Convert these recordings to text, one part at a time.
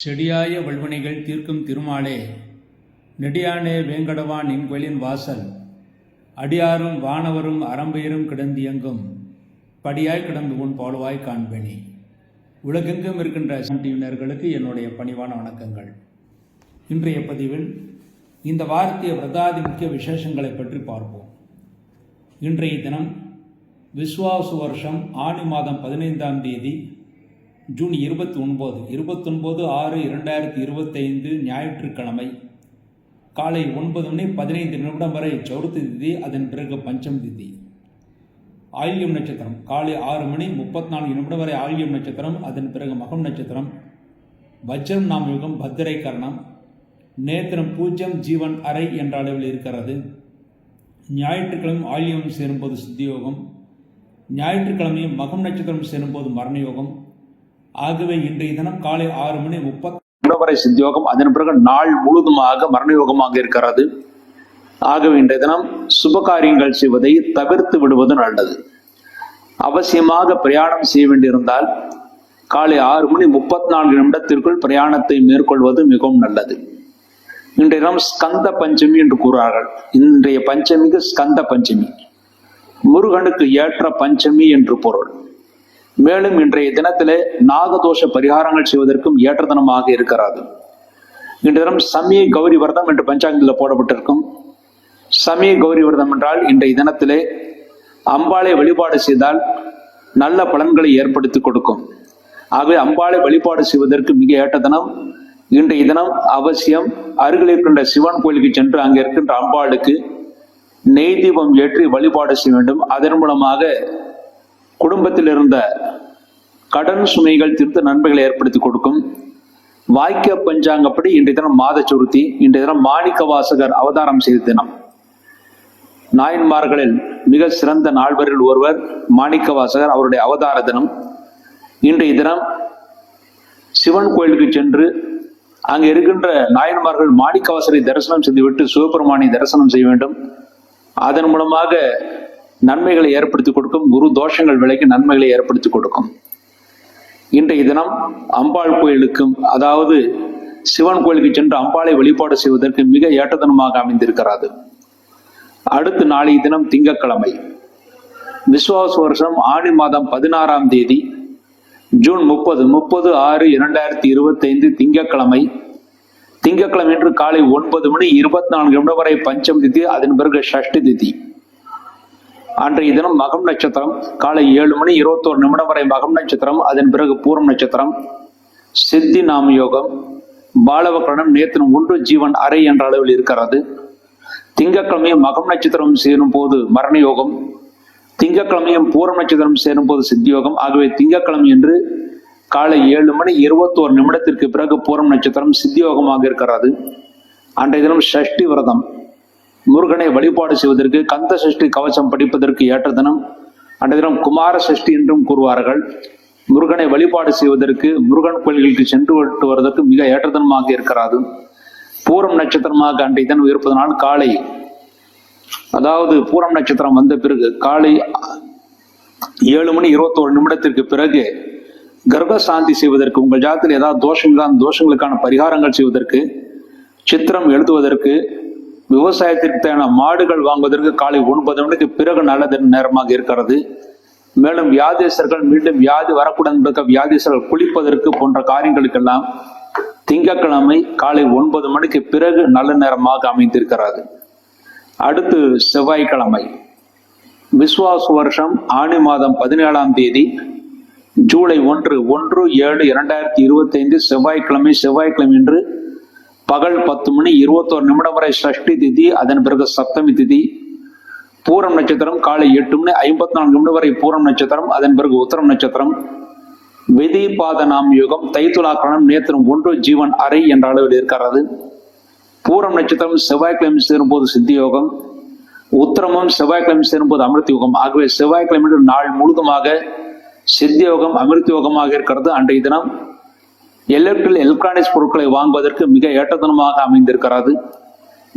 செடியாய வல்வினைகள் தீர்க்கும் திருமாலே, நெடியானே வேங்கடவான் நின்கொலின் வாசல், அடியாரும் வானவரும் அறம்பெயரும் கிடந்தியங்கும் படியாய் கிடந்து உன் பாலுவாய் காண்பேனே. உலகெங்கும் இருக்கின்ற டிவினர்களுக்கு என்னுடைய பணிவான வணக்கங்கள். இன்றைய பதிவில் இந்த வாரத்திய விரதாதி முக்கிய விசேஷங்களை பற்றி பார்ப்போம். இன்றைய தினம் விஸ்வாசு வருஷம் ஆணி மாதம் 15ஆம் தேதி ஜூன் 29/6/2025 ஞாயிற்றுக்கிழமை காலை 9:15 வரை சௌர்த்தி திதி, அதன் பிறகு பஞ்சம் திதி. ஆயில்யம் நட்சத்திரம் காலை 6:34 வரை ஆயில்யம் நட்சத்திரம், அதன் பிறகு மகம் நட்சத்திரம். வஜ்ரம் நாமயுகம், பத்திரை கரணம், நேத்திரம் பூஜ்யம், ஜீவன் அறை என்ற அளவில் இருக்கிறது. ஞாயிற்றுக்கிழமை ஆயில்யம் சேரும்போது சித்தியோகம், ஞாயிற்றுக்கிழமையும் மகம் நட்சத்திரம் சேரும்போது மரணயோகம். ஆகவே இன்றைய தினம் காலை 6:30 வரை சித்தியோகம், அதன் பிறகு நாள் முழுதுமாக மரணயோகமாக இருக்கிறது. ஆகவே இன்றைய தினம் சுபகாரியங்கள் செய்வதை தவிர்த்து விடுவது நல்லது. அவசியமாக பிரயாணம் செய்ய வேண்டியிருந்தால் காலை 6:34 பிரயாணத்தை மேற்கொள்வது மிகவும் நல்லது. இன்றைய தினம் ஸ்கந்த பஞ்சமி என்று கூறுவார்கள். இன்றைய பஞ்சமிக்கு ஸ்கந்த பஞ்சமி, முருகனுக்கு ஏற்ற பஞ்சமி என்று பொருள். மேலும் இன்றைய தினத்திலே நாகதோஷ பரிகாரங்கள் செய்வதற்கும் ஏற்ற தினமாக இருக்கிறது. இன்றைய தினம் சமய கௌரி விரதம் என்று பஞ்சாங்கத்தில் போடப்பட்டிருக்கும். சமய கௌரி விரதம் என்றால் இன்றைய தினத்திலே அம்பாளை வழிபாடு செய்தால் நல்ல பலன்களை ஏற்படுத்தி கொடுக்கும். ஆகவே அம்பாளை வழிபாடு செய்வதற்கு மிக ஏற்ற தினம் இன்றைய தினம். அவசியம் அருகில் இருக்கின்ற சிவன் கோயிலுக்கு சென்று அங்கே இருக்கின்ற அம்பாளுக்கு நெய் தீபம் ஏற்றி வழிபாடு செய்ய வேண்டும். அதன் மூலமாக குடும்பத்தில் இருந்த கடன் சுமைகள் தீர்த்து நன்மைகளை ஏற்படுத்தி கொடுக்கும். வாக்கிய பஞ்சாங்கப்படி இன்றைய தினம் மாத சுருத்தி. இன்றைய தினம் மாணிக்க வாசகர் அவதாரம் செய்த தினம். நாயன்மார்களில் மிக சிறந்த நால்வரில் ஒருவர் மாணிக்க வாசகர், அவருடைய அவதார தினம். இன்றைய தினம் சிவன் கோயிலுக்கு சென்று அங்கே இருக்கின்ற நாயன்மார்கள் மாணிக்க வாசகரை தரிசனம் செய்துவிட்டு சிவபெருமானை தரிசனம் செய்ய வேண்டும். அதன் மூலமாக நன்மைகளை ஏற்படுத்தி கொடுக்கும். குரு தோஷங்கள் விலகி நன்மைகளை ஏற்படுத்தி கொடுக்கும். இன்றைய தினம் அம்பாள் கோயிலுக்கும், அதாவது சிவன் கோயிலுக்கு சென்று அம்பாளை வழிபாடு செய்வதற்கு மிக ஏற்ற தினமாக அமைந்திருக்கிறது. அடுத்து நாளைய தினம் திங்கட்கிழமை, விஸ்வாச வருஷம் ஆணி மாதம் 16ஆம் தேதி ஜூன் 30/6/2025 திங்கட்கிழமை. திங்கட்கிழமை என்று காலை 9:24 வரை பஞ்சம் திதி, அதன் பிறகு ஷஷ்டி திதி. அன்றைய தினம் மகம் நட்சத்திரம் காலை 7:21 வரை மகம் நட்சத்திரம், அதன் பிறகு பூரம் நட்சத்திரம். சித்தி நாம யோகம், பாலவக்கரணம், நேத்திரம் 1, ஜீவன் அறை என்ற அளவில் இருக்கிறது. திங்கட்கிழமையும் மகம் நட்சத்திரம் சேரும் போது மரண யோகம், திங்கட்கிழமையும் பூரம் நட்சத்திரம் சேரும் போது சித்தியோகம். ஆகவே திங்கட்கிழமை என்று காலை 7:21 பிறகு பூரம் நட்சத்திரம் சித்தியோகமாக இருக்கிறது. அன்றைய தினம் ஷஷ்டி விரதம், முருகனை வழிபாடு செய்வதற்கு கந்த சஷ்டி கவசம் படிப்பதற்கு ஏற்ற தினம். அன்றைய தினம் குமார சஷ்டி என்றும் கூறுவார்கள். முருகனை வழிபாடு செய்வதற்கு முருகன் கோயில்களுக்கு சென்று விட்டு வருவதற்கு மிக ஏற்ற தினமாக இருக்கிறது. பூரம் நட்சத்திரமாக அன்றைய தினம் இருப்பதனால் காலை, அதாவது பூரம் நட்சத்திரம் வந்த பிறகு காலை 7:21 பிறகு கர்ப்ப சாந்தி செய்வதற்கு, உங்கள் ஜாதத்தில் ஏதாவது தோஷங்களுக்கான பரிகாரங்கள் செய்வதற்கு, சித்திரம் எழுதுவதற்கு, விவசாயத்திற்கு தேவையான மாடுகள் வாங்குவதற்கு காலை 9 பிறகு நல்ல நேரமாக இருக்கிறது. மேலும் வியாதிசர்கள், மீண்டும் வியாதி வரக்கூடாது வியாதிசர்கள் குளிப்பதற்கு போன்ற காரியங்களுக்கெல்லாம் திங்கட்கிழமை காலை 9 பிறகு நல்ல நேரமாக அமைந்திருக்கிறது. அடுத்து செவ்வாய்க்கிழமை, விஸ்வாச வருஷம் ஆணி மாதம் 17ஆம் தேதி ஜூலை 1/7/2025 செவ்வாய்க்கிழமை. செவ்வாய்க்கிழமை என்று பகல் 10:21 வரை ஷஷ்டி திதி, அதன் பிறகு சப்தமி திதி. பூரம் நட்சத்திரம் காலை 8:54 வரை பூரம் நட்சத்திரம், அதன் பிறகு உத்தரம் நட்சத்திரம். விதி பாத நாம் யுகம், தைத்துலாக்கணம், நேத்திரம் 1, ஜீவன் அறை என்ற அளவில் இருக்கிறது. பூரம் நட்சத்திரம் செவ்வாய்க்கிழமை சேரும்போது சித்தியோகம், உத்தரமும் செவ்வாய்க்கிழமை சேரும்போது அமிர்த யோகம். ஆகவே செவ்வாய்க்கிழமை நாள் முழுதுமாக சித்தியோகம் அமிர்த யோகமாக இருக்கிறது. அன்றைய தினம் எலக்ட்ரானிக்ஸ் பொருட்களை வாங்குவதற்கு மிக ஏற்ற தினமாக அமைந்திருக்கிறது.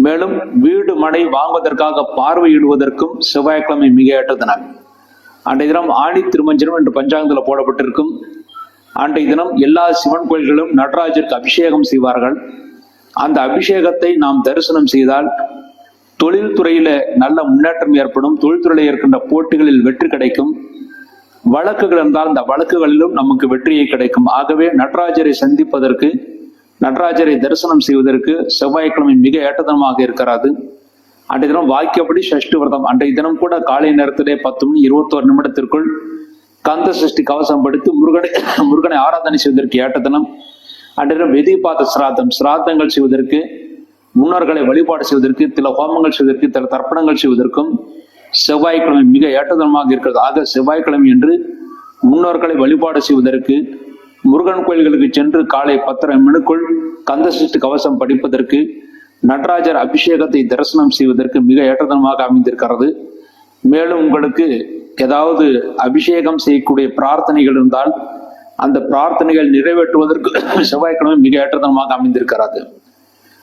மேலும் வீடு மனை வாங்குவதற்காக பார்வையிடுவதற்கும் செவ்வாய்க்கிழமை மிக ஏற்ற தினம். அன்றைய தினம் ஆணி திருமஞ்சனம் என்று பஞ்சாங்கத்தில் போடப்பட்டிருக்கும். அன்றைய தினம் எல்லா சிவன் கோயில்களும் நடராஜருக்கு அபிஷேகம் செய்வார்கள். அந்த அபிஷேகத்தை நாம் தரிசனம் செய்தால் தொழில்துறையில நல்ல முன்னேற்றம் ஏற்படும். தொழில்துறையில் இருக்கின்ற போட்டிகளில் வெற்றி கிடைக்கும். வழக்குகள் இருந்தால் அந்த வழக்குகளிலும் நமக்கு வெற்றியை கிடைக்கும். ஆகவே நடராஜரை சந்திப்பதற்கு, நடராஜரை தரிசனம் செய்வதற்கு செவ்வாய்க்கிழமை மிக ஏற்றதனமாக இருக்கிறது. அன்றைய தினம் வாக்கியப்படி சஷ்டி விரதம். அன்றைய தினம் கூட காலை நேரத்திலே 10 மணி 21 நிமிடத்திற்குள் கந்த சஷ்டி கவசம் படித்து முருகனை ஆராதனை செய்வதற்கு ஏற்ற தினம். அன்றைய தினம் வெதிபாத சிராதங்கள் செய்வதற்கு, முன்னோர்களை வழிபாடு செய்வதற்கு, சில ஹோமங்கள் செய்வதற்கு, சில தர்ப்பணங்கள் செய்வதற்கும் செவ்வாய்க்கிழமை மிக ஏற்றதனமாக இருக்கிறது. ஆக செவ்வாய்க்கிழமை என்று முன்னோர்களை வழிபாடு செய்வதற்கு, முருகன் கோயில்களுக்கு சென்று காலை 10:30 மணிக்குள் கந்த சஷ்டி கவசம் படிப்பதற்கு, நடராஜர் அபிஷேகத்தை தரிசனம் செய்வதற்கு மிக ஏற்றதனமாக அமைந்திருக்கிறது. மேலும் உங்களுக்கு ஏதாவது அபிஷேகம் செய்யக்கூடிய பிரார்த்தனைகள் இருந்தால் அந்த பிரார்த்தனைகள் நிறைவேற்றுவதற்கு செவ்வாய்க்கிழமை மிக ஏற்றதனமாக அமைந்திருக்கிறது.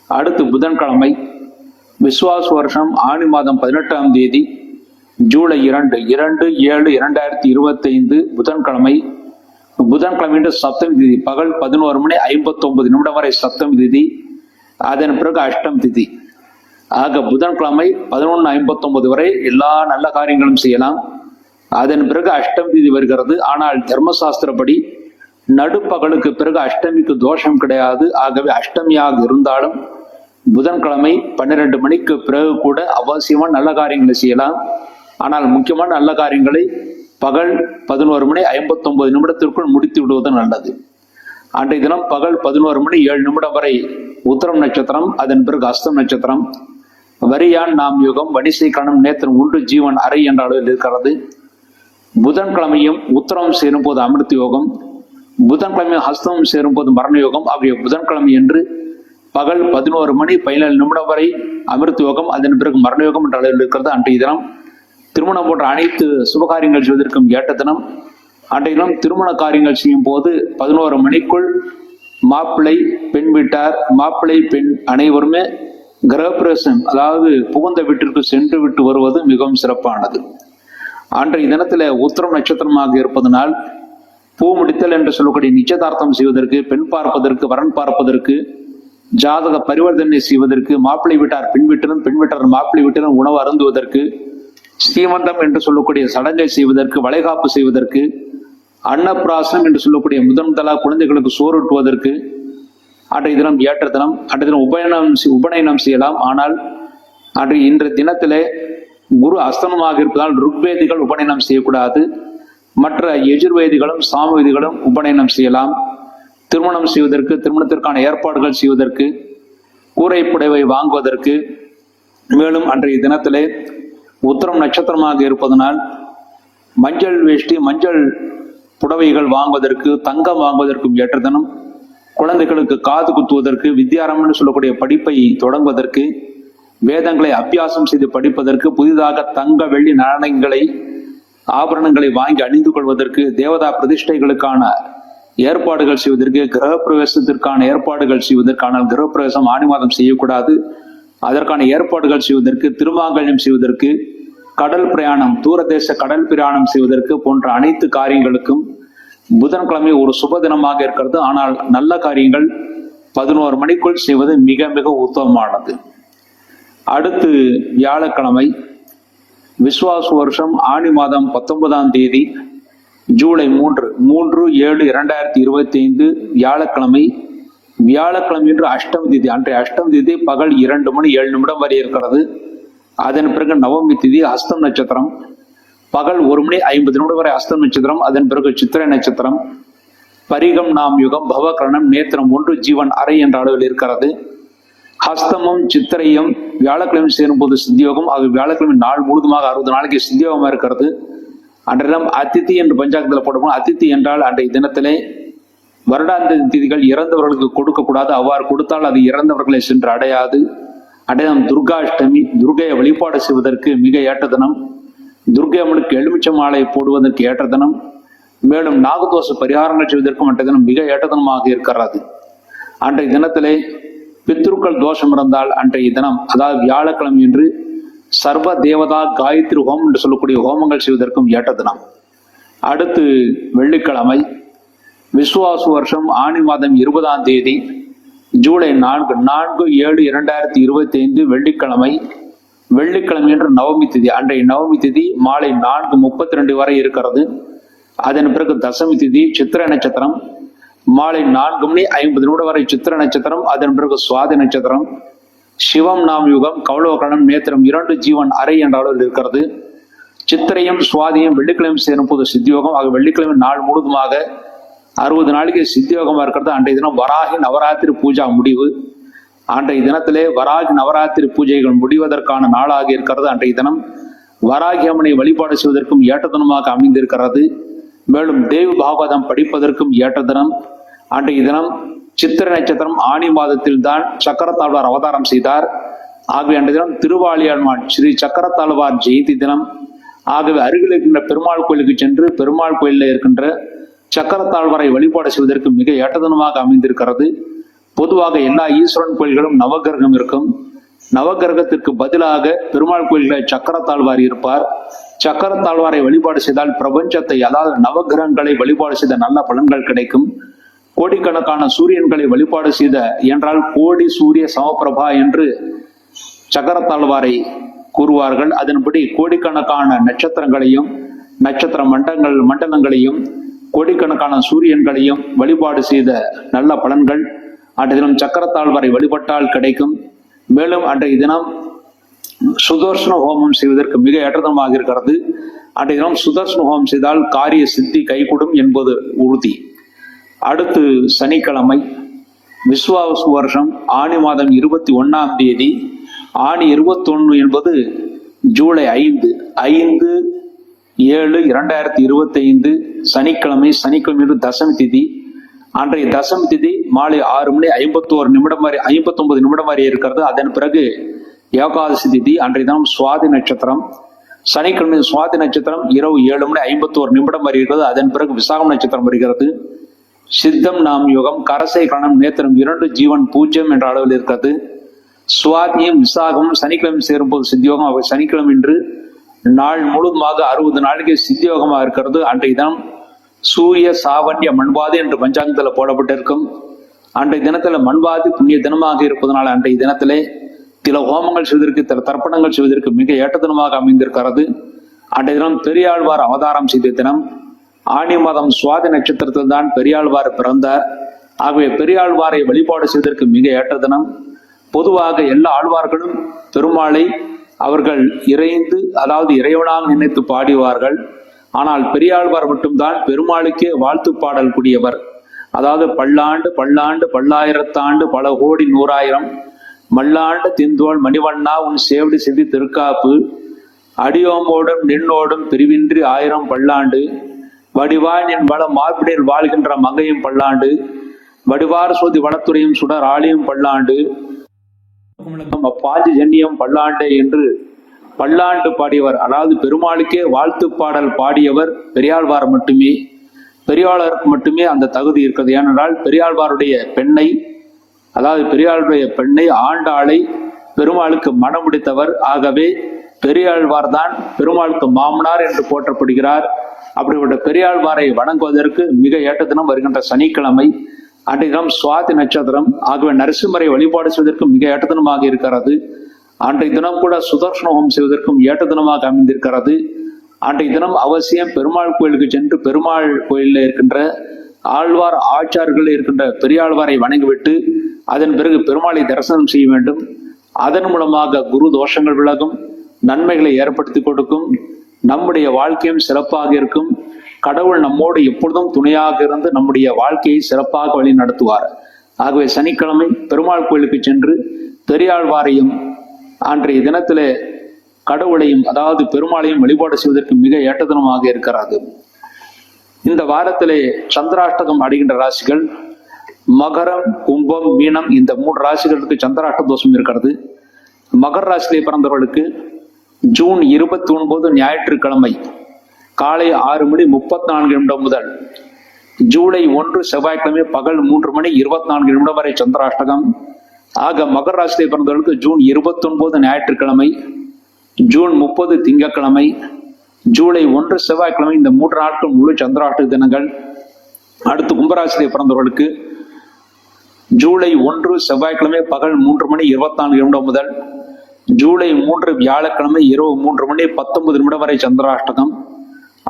அடுத்து புதன்கிழமை, விஸ்வாச வருஷம் ஆணி மாதம் 18ஆம் தேதி ஜூலை 2/7/2025 புதன்கிழமை. புதன்கிழமை சப்தமி திதி. பகல் 11 மணி 59 நிமிடம் வரை சப்தமி திதி. அதன் பிறகு அஷ்டம் திதி. ஆக புதன்கிழமை 11:59 வரை எல்லா நல்ல காரியங்களும் செய்யலாம். அதன் பிறகு அஷ்டம் திதி வருகிறது. ஆனால் தர்மசாஸ்திரப்படி நடுப்பகலுக்கு பிறகு அஷ்டமிக்கு தோஷம் கிடையாது. ஆகவே அஷ்டமியாக இருந்தாலும் புதன்கிழமை 12 மணிக்கு பிறகு கூட அவசியமான நல்ல காரியங்களை செய்யலாம். ஆனால் முக்கியமான நல்ல காரியங்களை பகல் 11 மணி 59 நிமிடத்திற்குள் முடித்து விடுவது நல்லது. அன்றைய தினம் பகல் 11 மணி 7 நிமிடம் வரை உத்தரம் நட்சத்திரம், அதன் பிறகு அஸ்தம் நட்சத்திரம். வரியான் நாம் யுகம், வணிசை கணம், நேத்திரம் 1 ஜீவன் அறை என்ற அளவில் இருக்கிறது. புதன்கிழமையும் உத்தரம் சேரும் போது அமிர்த யோகம், புதன்கிழமையும் ஹஸ்தமும் சேரும் போது மரண யோகம். ஆகிய புதன்கிழமை என்று பகல் 11 மணி 17 நிமிடம் வரை அமிர்த யோகம், அதன் பிறகு மரண யோகம் என்ற அளவில் இருக்கிறது. அன்றைய தினம் திருமணம் போன்ற அனைத்து சுபகாரியங்கள் செய்வதற்கும் ஏற்ற தினம். அன்றைய தினம் திருமண காரியங்கள் செய்யும் போது 11 மணிக்குள் மாப்பிள்ளை பெண் வீட்டார், மாப்பிள்ளை பெண் அனைவருமே கிரகப்பிரவேசம், அதாவது புகுந்த வீட்டிற்கு சென்று விட்டு வருவது மிகவும் சிறப்பானது. அன்றைய தினத்துல உத்திரம் நட்சத்திரமாக இருப்பதனால் பூ முடித்தல் என்று சொல்லக்கூடிய நிச்சயதார்த்தம் செய்வதற்கு, பெண் பார்ப்பதற்கு, வரன் பார்ப்பதற்கு, ஜாதக பரிவர்த்தனை செய்வதற்கு, மாப்பிள்ளை வீட்டார் பெண் வீட்டிலும் பெண் வீட்டார் மாப்பிள்ளை வீட்டிலும் உணவு அருந்துவதற்கு, ஸ்ரீமந்தம் என்று சொல்லக்கூடிய சடங்கை செய்வதற்கு, வளைகாப்பு செய்வதற்கு, அன்னப்பிராசனம் என்று சொல்லக்கூடிய முதலா குழந்தைகளுக்கு சோறுட்டுவதற்கு அன்றைய தினம் ஏற்ற தினம். அன்றைய தினம் உபநயனம் செய்யலாம். ஆனால் இன்றைய தினத்திலே குரு அஸ்தமமாக இருப்பதால் ருக்வேதிகள் உபநயனம் செய்யக்கூடாது. மற்ற எஜுர்வேதிகளும் சாமவேதிகளும் உபநயனம் செய்யலாம். திருமணம் செய்வதற்கு, திருமணத்திற்கான ஏற்பாடுகள் செய்வதற்கு, கூரை புடவை வாங்குவதற்கு. மேலும் அன்றைய தினத்திலே உத்திரம் நட்சத்திரமாக இருப்பதனால் மஞ்சள் வேஷ்டி, மஞ்சள் புடவைகள் வாங்குவதற்கு, தங்கம் வாங்குவதற்கும் ஏற்ற தினம். குழந்தைகளுக்கு காது குத்துவதற்கு, வித்யாரம்னு சொல்லக்கூடிய படிப்பை தொடங்குவதற்கு, வேதங்களை அபியாசம் செய்து படிப்பதற்கு, புதிதாக தங்க வெள்ளி நாணயங்களை ஆபரணங்களை வாங்கி அணிந்து கொள்வதற்கு, தேவதா பிரதிஷ்டைகளுக்கான ஏற்பாடுகள் செய்வதற்கு, கிரகப்பிரவேசத்திற்கான ஏற்பாடுகள் செய்வதற்கான, கிரகப்பிரவேசம் ஆணி மாதம் செய்யக்கூடாது, அதற்கான ஏற்பாடுகள் செய்வதற்கு, திருமாங்கல்யம் செய்வதற்கு, கடல் பிரயாணம், தூரதேச கடல் பிரயாணம் செய்வதற்கு போன்ற அனைத்து காரியங்களுக்கும் புதன்கிழமை ஒரு சுப தினமாக இருக்கிறது. ஆனால் நல்ல காரியங்கள் 11 மணிக்குள் செய்வது மிக மிக உத்தமமானது. அடுத்து வியாழக்கிழமை, விஸ்வாச வருஷம் ஆணி மாதம் 19ஆம் தேதி ஜூலை 3/7/2025 வியாழக்கிழமை. வியாழக்கிழமை என்று அஷ்டமி திதி. அன்றைய அஷ்டமி திதி பகல் 2 மணி 7 நிமிடம் வரை இருக்கிறது. அதன் பிறகு நவமி திதி ஹஸ்தம் நட்சத்திரம். பகல் 1 மணி 50 நிமிடம் வரை ஹஸ்தம் நட்சத்திரம். அதன் பிறகு சித்திரை நட்சத்திரம். பரிகம் நாம் யுகம், பவகரணம், நேத்திரம் 1 ஜீவன் அறை என்ற அளவில் இருக்கிறது. ஹஸ்தமும் சித்திரையும் வியாழக்கிழமை சேரும் போது சித்தியோகம். அது வியாழக்கிழமை நாள் முழுதுமாக 60 நாளைக்கு சித்தியோகமா இருக்கிறது. அன்றைய தினம் அதித்தி என்று பஞ்சாங்கத்தில் போடுவோம். அதித்தி என்றால் அன்றைய தினத்திலே வருடாந்த திதிகள் இறந்தவர்களுக்கு கொடுக்கக்கூடாது. அவ்வாறு கொடுத்தால் அது இறந்தவர்களை சென்று அடையாது. அடையாளம் துர்காஷ்டமி, துர்கையை வழிபாடு செய்வதற்கு மிக ஏற்ற தினம். துர்கை அம்மனுக்கு எலுமிச்சை மாலை போடுவதற்கு ஏற்ற தினம். மேலும் நாகதோஷ பரிகாரங்கள் செய்வதற்கும் அன்றைய தினம் மிக ஏற்ற தினமாக இருக்கிறது. அன்றைய தினத்திலே பித்ருக்கள் தோஷம் இருந்தால் அன்றைய தினம், அதாவது வியாழக்கிழமை என்று சர்வ தேவதா காயத்ரி ஹோமம் என்று சொல்லக்கூடிய ஹோமங்கள் செய்வதற்கும் ஏற்ற தினம். அடுத்து வெள்ளிக்கிழமை, விசுவாச வருஷம் ஆணி மாதம் 20ஆம் தேதி ஜூலை 4/4/7/2025 வெள்ளிக்கிழமை. வெள்ளிக்கிழமை என்று நவமி திதி. அன்றைய நவமி திதி மாலை 4:32 வரை இருக்கிறது. அதன் பிறகு தசமி திதி சித்திரை நட்சத்திரம் மாலை 4:50 வரை சித்திரை நட்சத்திரம். அதன் பிறகு சுவாதி நட்சத்திரம். சிவம் நாம் யுகம் கௌளவகரணம் நேத்திரம் 2 ஜீவன் அறை என்ற அளவில் இருக்கிறது. சித்திரையும் சுவாதியும் வெள்ளிக்கிழமை சேரும் போது சித்தியோகம். ஆக வெள்ளிக்கிழமை நாள் முழுவதுமாக 60 நாளைக்கு சித்தியோகமா இருக்கிறது. அன்றைய தினம் வராகி நவராத்திரி பூஜா முடிவு. அன்றைய தினத்திலே வராகி நவராத்திரி பூஜைகள் முடிவதற்கான நாளாக இருக்கிறது. அன்றைய தினம் வராகி அம்மனை வழிபாடு செய்வதற்கும் ஏற்ற தினமாக அமைந்திருக்கிறது. மேலும் தேவி பாகவதம் படிப்பதற்கும் ஏற்ற தினம். அன்றைய தினம் சித்திரை நட்சத்திரம் ஆணி மாதத்தில் தான் சக்கரத்தாழ்வார் அவதாரம் செய்தார். ஆகவே அன்றைய தினம் திருவாளியாழ்வான் ஸ்ரீ சக்கரத்தாழ்வார் ஜெயந்தி தினம். ஆகவே அருகில் இருக்கின்ற பெருமாள் கோயிலுக்கு சென்று பெருமாள் கோயிலில் இருக்கின்ற சக்கரத்தாழ்வாரை வழிபாடு செய்வதற்கு மிக ஏற்ற தினமாக அமைந்திருக்கிறது. பொதுவாக எல்லா ஈஸ்வரன் கோயில்களும் நவகிரகம் இருக்கும். நவகிரகத்திற்கு பதிலாக பெருமாள் கோயில்களில் சக்கரத்தாழ்வார் இருப்பார். சக்கரத்தாழ்வாரை வழிபாடு செய்தால் பிரபஞ்சத்தை, அதாவது நவகிரகங்களை வழிபாடு செய்த நல்ல பலன்கள் கிடைக்கும். கோடிக்கணக்கான சூரியன்களை வழிபாடு செய்த என்றால் கோடி சூரிய சமப்பிரபா என்று சக்கரத்தாழ்வாரை கூறுவார்கள். அதன்படி கோடிக்கணக்கான நட்சத்திரங்களையும் நட்சத்திர மண்டலங்களையும் கோடிக்கணக்கான சூரியன்களையும் வழிபாடு செய்த நல்ல பலன்கள் அன்றைய தினம் சக்கரத்தாழ்வாரை வழிபட்டால் கிடைக்கும். மேலும் அன்றைய தினம் சுதர்சன ஹோமம் செய்வதற்கு மிக ஏற்றதமாக இருக்கிறது. அன்றைய தினம் சுதர்சன ஹோமம் செய்தால் காரிய சித்தி கைகூடும் என்பது உறுதி. அடுத்து சனிக்கிழமை விசுவாச வருஷம் ஆணி மாதம் 21ஆம் தேதி. ஆணி 21 என்பது ஜூலை 5/7/2025 சனிக்கிழமை. சனிக்கிழமை தசமி திதி. அன்றைய தசமி திதி மாலை 6:51 வரை இருக்கிறது. அதன் பிறகு ஏகாதசி திதி. அன்றைய தினம் சுவாதி நட்சத்திரம். சனிக்கிழமை சுவாதி நட்சத்திரம் இரவு 7:51 வரை இருக்கிறது. அதன் பிறகு விசாகம் நட்சத்திரம் வருகிறது. சித்தம் நாம் யோகம் கரசை கணம் நேத்திரம் 2 ஜீவன் 0 என்ற அளவில் இருக்கிறது. சுவாதியும் விசாகமும் சனிக்கிழமை சேரும்போது சித்தியோகம். சனிக்கிழமை இன்று நாள் முழுவதுமாக 60 நாளைக்கு சித்தியோகமாக இருக்கிறது. அன்றைய தினம் சூரிய சாவண்ய மண்பாதி என்று பஞ்சாங்கத்தில் போடப்பட்டிருக்கும். அன்றைய தினத்துல மண்பாதி புண்ணிய தினமாக இருப்பதனால் அன்றைய தினத்திலே சில ஹோமங்கள் செய்வதற்கு சில தர்ப்பணங்கள் செய்வதற்கு மிக ஏற்ற தினமாக அமைந்திருக்கிறது. அன்றைய தினம் பெரியாழ்வார் அவதாரம் செய்த தினம். ஆணி மாதம் சுவாதி நட்சத்திரத்தில் தான் பெரியாழ்வார் பிறந்தார். ஆகவே பெரியாழ்வாரை வழிபாடு செய்வதற்கு மிக ஏற்ற தினம். பொதுவாக எல்லா ஆழ்வார்களும் பெருமாளை அவர்கள் இறைந்து, அதாவது இறைவனாக நினைத்து பாடுவார்கள். ஆனால் பெரியாழ்வார் மட்டும்தான் பெருமாளுக்கே வாழ்த்து பாடல் கூடியவர். அதாவது பல்லாண்டு பல்லாண்டு பல்லாயிரத்தாண்டு பல கோடி 100,000 மல்லாண்டு திந்தோள் மணிவண்ணா உன் சேவடி செவி திருக்காப்பு அடியோமோடும் நின்னோடும் பிரிவின்றி 1000 பல்லாண்டு வடிவாய் நின் வள மார்பிடில் வாழ்கின்ற மங்கையும் பல்லாண்டு வடிவார் சோதி வளத்துறையும் சுடர் ஆளியும் பல்லாண்டு அப்பாஜி ஜன்னியம் பல்லாண்டே என்று பல்லாண்டு பாடியவர். அதாவது பெருமாளுக்கே வாழ்த்து பாடல் பாடியவர் பெரியாழ்வார் மட்டுமே. பெரியாழ்வாருக்கு மட்டுமே அந்த தகுதி இருக்கிறது. ஏனென்றால் பெரியாழ்வாருடைய பெண்ணை, அதாவது பெரியாளுடைய பெண்ணை ஆண்டாளை பெருமாளுக்கு மனம் முடித்தவர். ஆகவே பெரியாழ்வார் தான் பெருமாளுக்கு மாமனார் என்று போற்றப்படுகிறார். அப்படிப்பட்ட பெரியாழ்வாரை வணங்குவதற்கு மிக ஏற்ற தினம் வருகின்ற சனிக்கிழமை. அன்றைய தினம் சுவாதி நட்சத்திரம். ஆகவே நரசிம்மரை வழிபாடு செய்வதற்கு மிக ஏற்ற தினமாக இருக்கிறது. அன்றைய தினம் கூட சுதர்சன ஹோமம் செய்வதற்கும் ஏற்ற தினமாக அமைந்திருக்கிறது. அன்றைய தினம் அவசியம் பெருமாள் கோயிலுக்கு சென்று பெருமாள் கோயிலில் இருக்கின்ற ஆழ்வார் ஆச்சார்கள் இருக்கின்ற பெரியாழ்வாரை வணங்கிவிட்டு அதன் பிறகு பெருமாளை தரிசனம் செய்ய வேண்டும். அதன் மூலமாக குரு தோஷங்கள் விலகும், நன்மைகளை ஏற்படுத்தி கொடுக்கும், நம்முடைய வாழ்க்கையும் சிறப்பாக இருக்கும். கடவுள் நம்மோடு எப்பொழுதும் துணையாக இருந்து நம்முடைய வாழ்க்கையை சிறப்பாக வழி நடத்துவார். ஆகவே சனிக்கிழமை பெருமாள் கோயிலுக்கு சென்று பெரியாழ்வாரையும் அன்றைய தினத்திலே கடவுளையும், அதாவது பெருமாளையும் வழிபாடு செய்வதற்கு மிக ஏற்ற தினமாக இருக்கிறது. இந்த வாரத்திலே சந்திராஷ்டகம் அடைகின்ற ராசிகள் மகரம், கும்பம், மீனம். இந்த 3 ராசிகளுக்கு சந்திராஷ்ட தோஷம் இருக்கிறது. மகர ராசியிலே பிறந்தவர்களுக்கு ஜூன் 29 ஞாயிற்றுக்கிழமை காலை 6:34 முதல் ஜூலை 1 செவ்வாய்க்கிழமை பகல் 3:24 வரை சந்திராஷ்டகம். ஆக மகர ராசியிலே பிறந்தவர்களுக்கு ஜூன் 29 ஞாயிற்றுக்கிழமை, ஜூன் 30 திங்கட்கிழமை, ஜூலை 1 செவ்வாய்க்கிழமை, இந்த 3 நாட்கள் முழு சந்திராஷ்டக தினங்கள். அடுத்து கும்பராசியை பிறந்தவர்களுக்கு ஜூலை 1 செவ்வாய்க்கிழமை பகல் 3:24 முதல் ஜூலை 3 வியாழக்கிழமை இரவு 3:19 வரை சந்திராஷ்டகம்.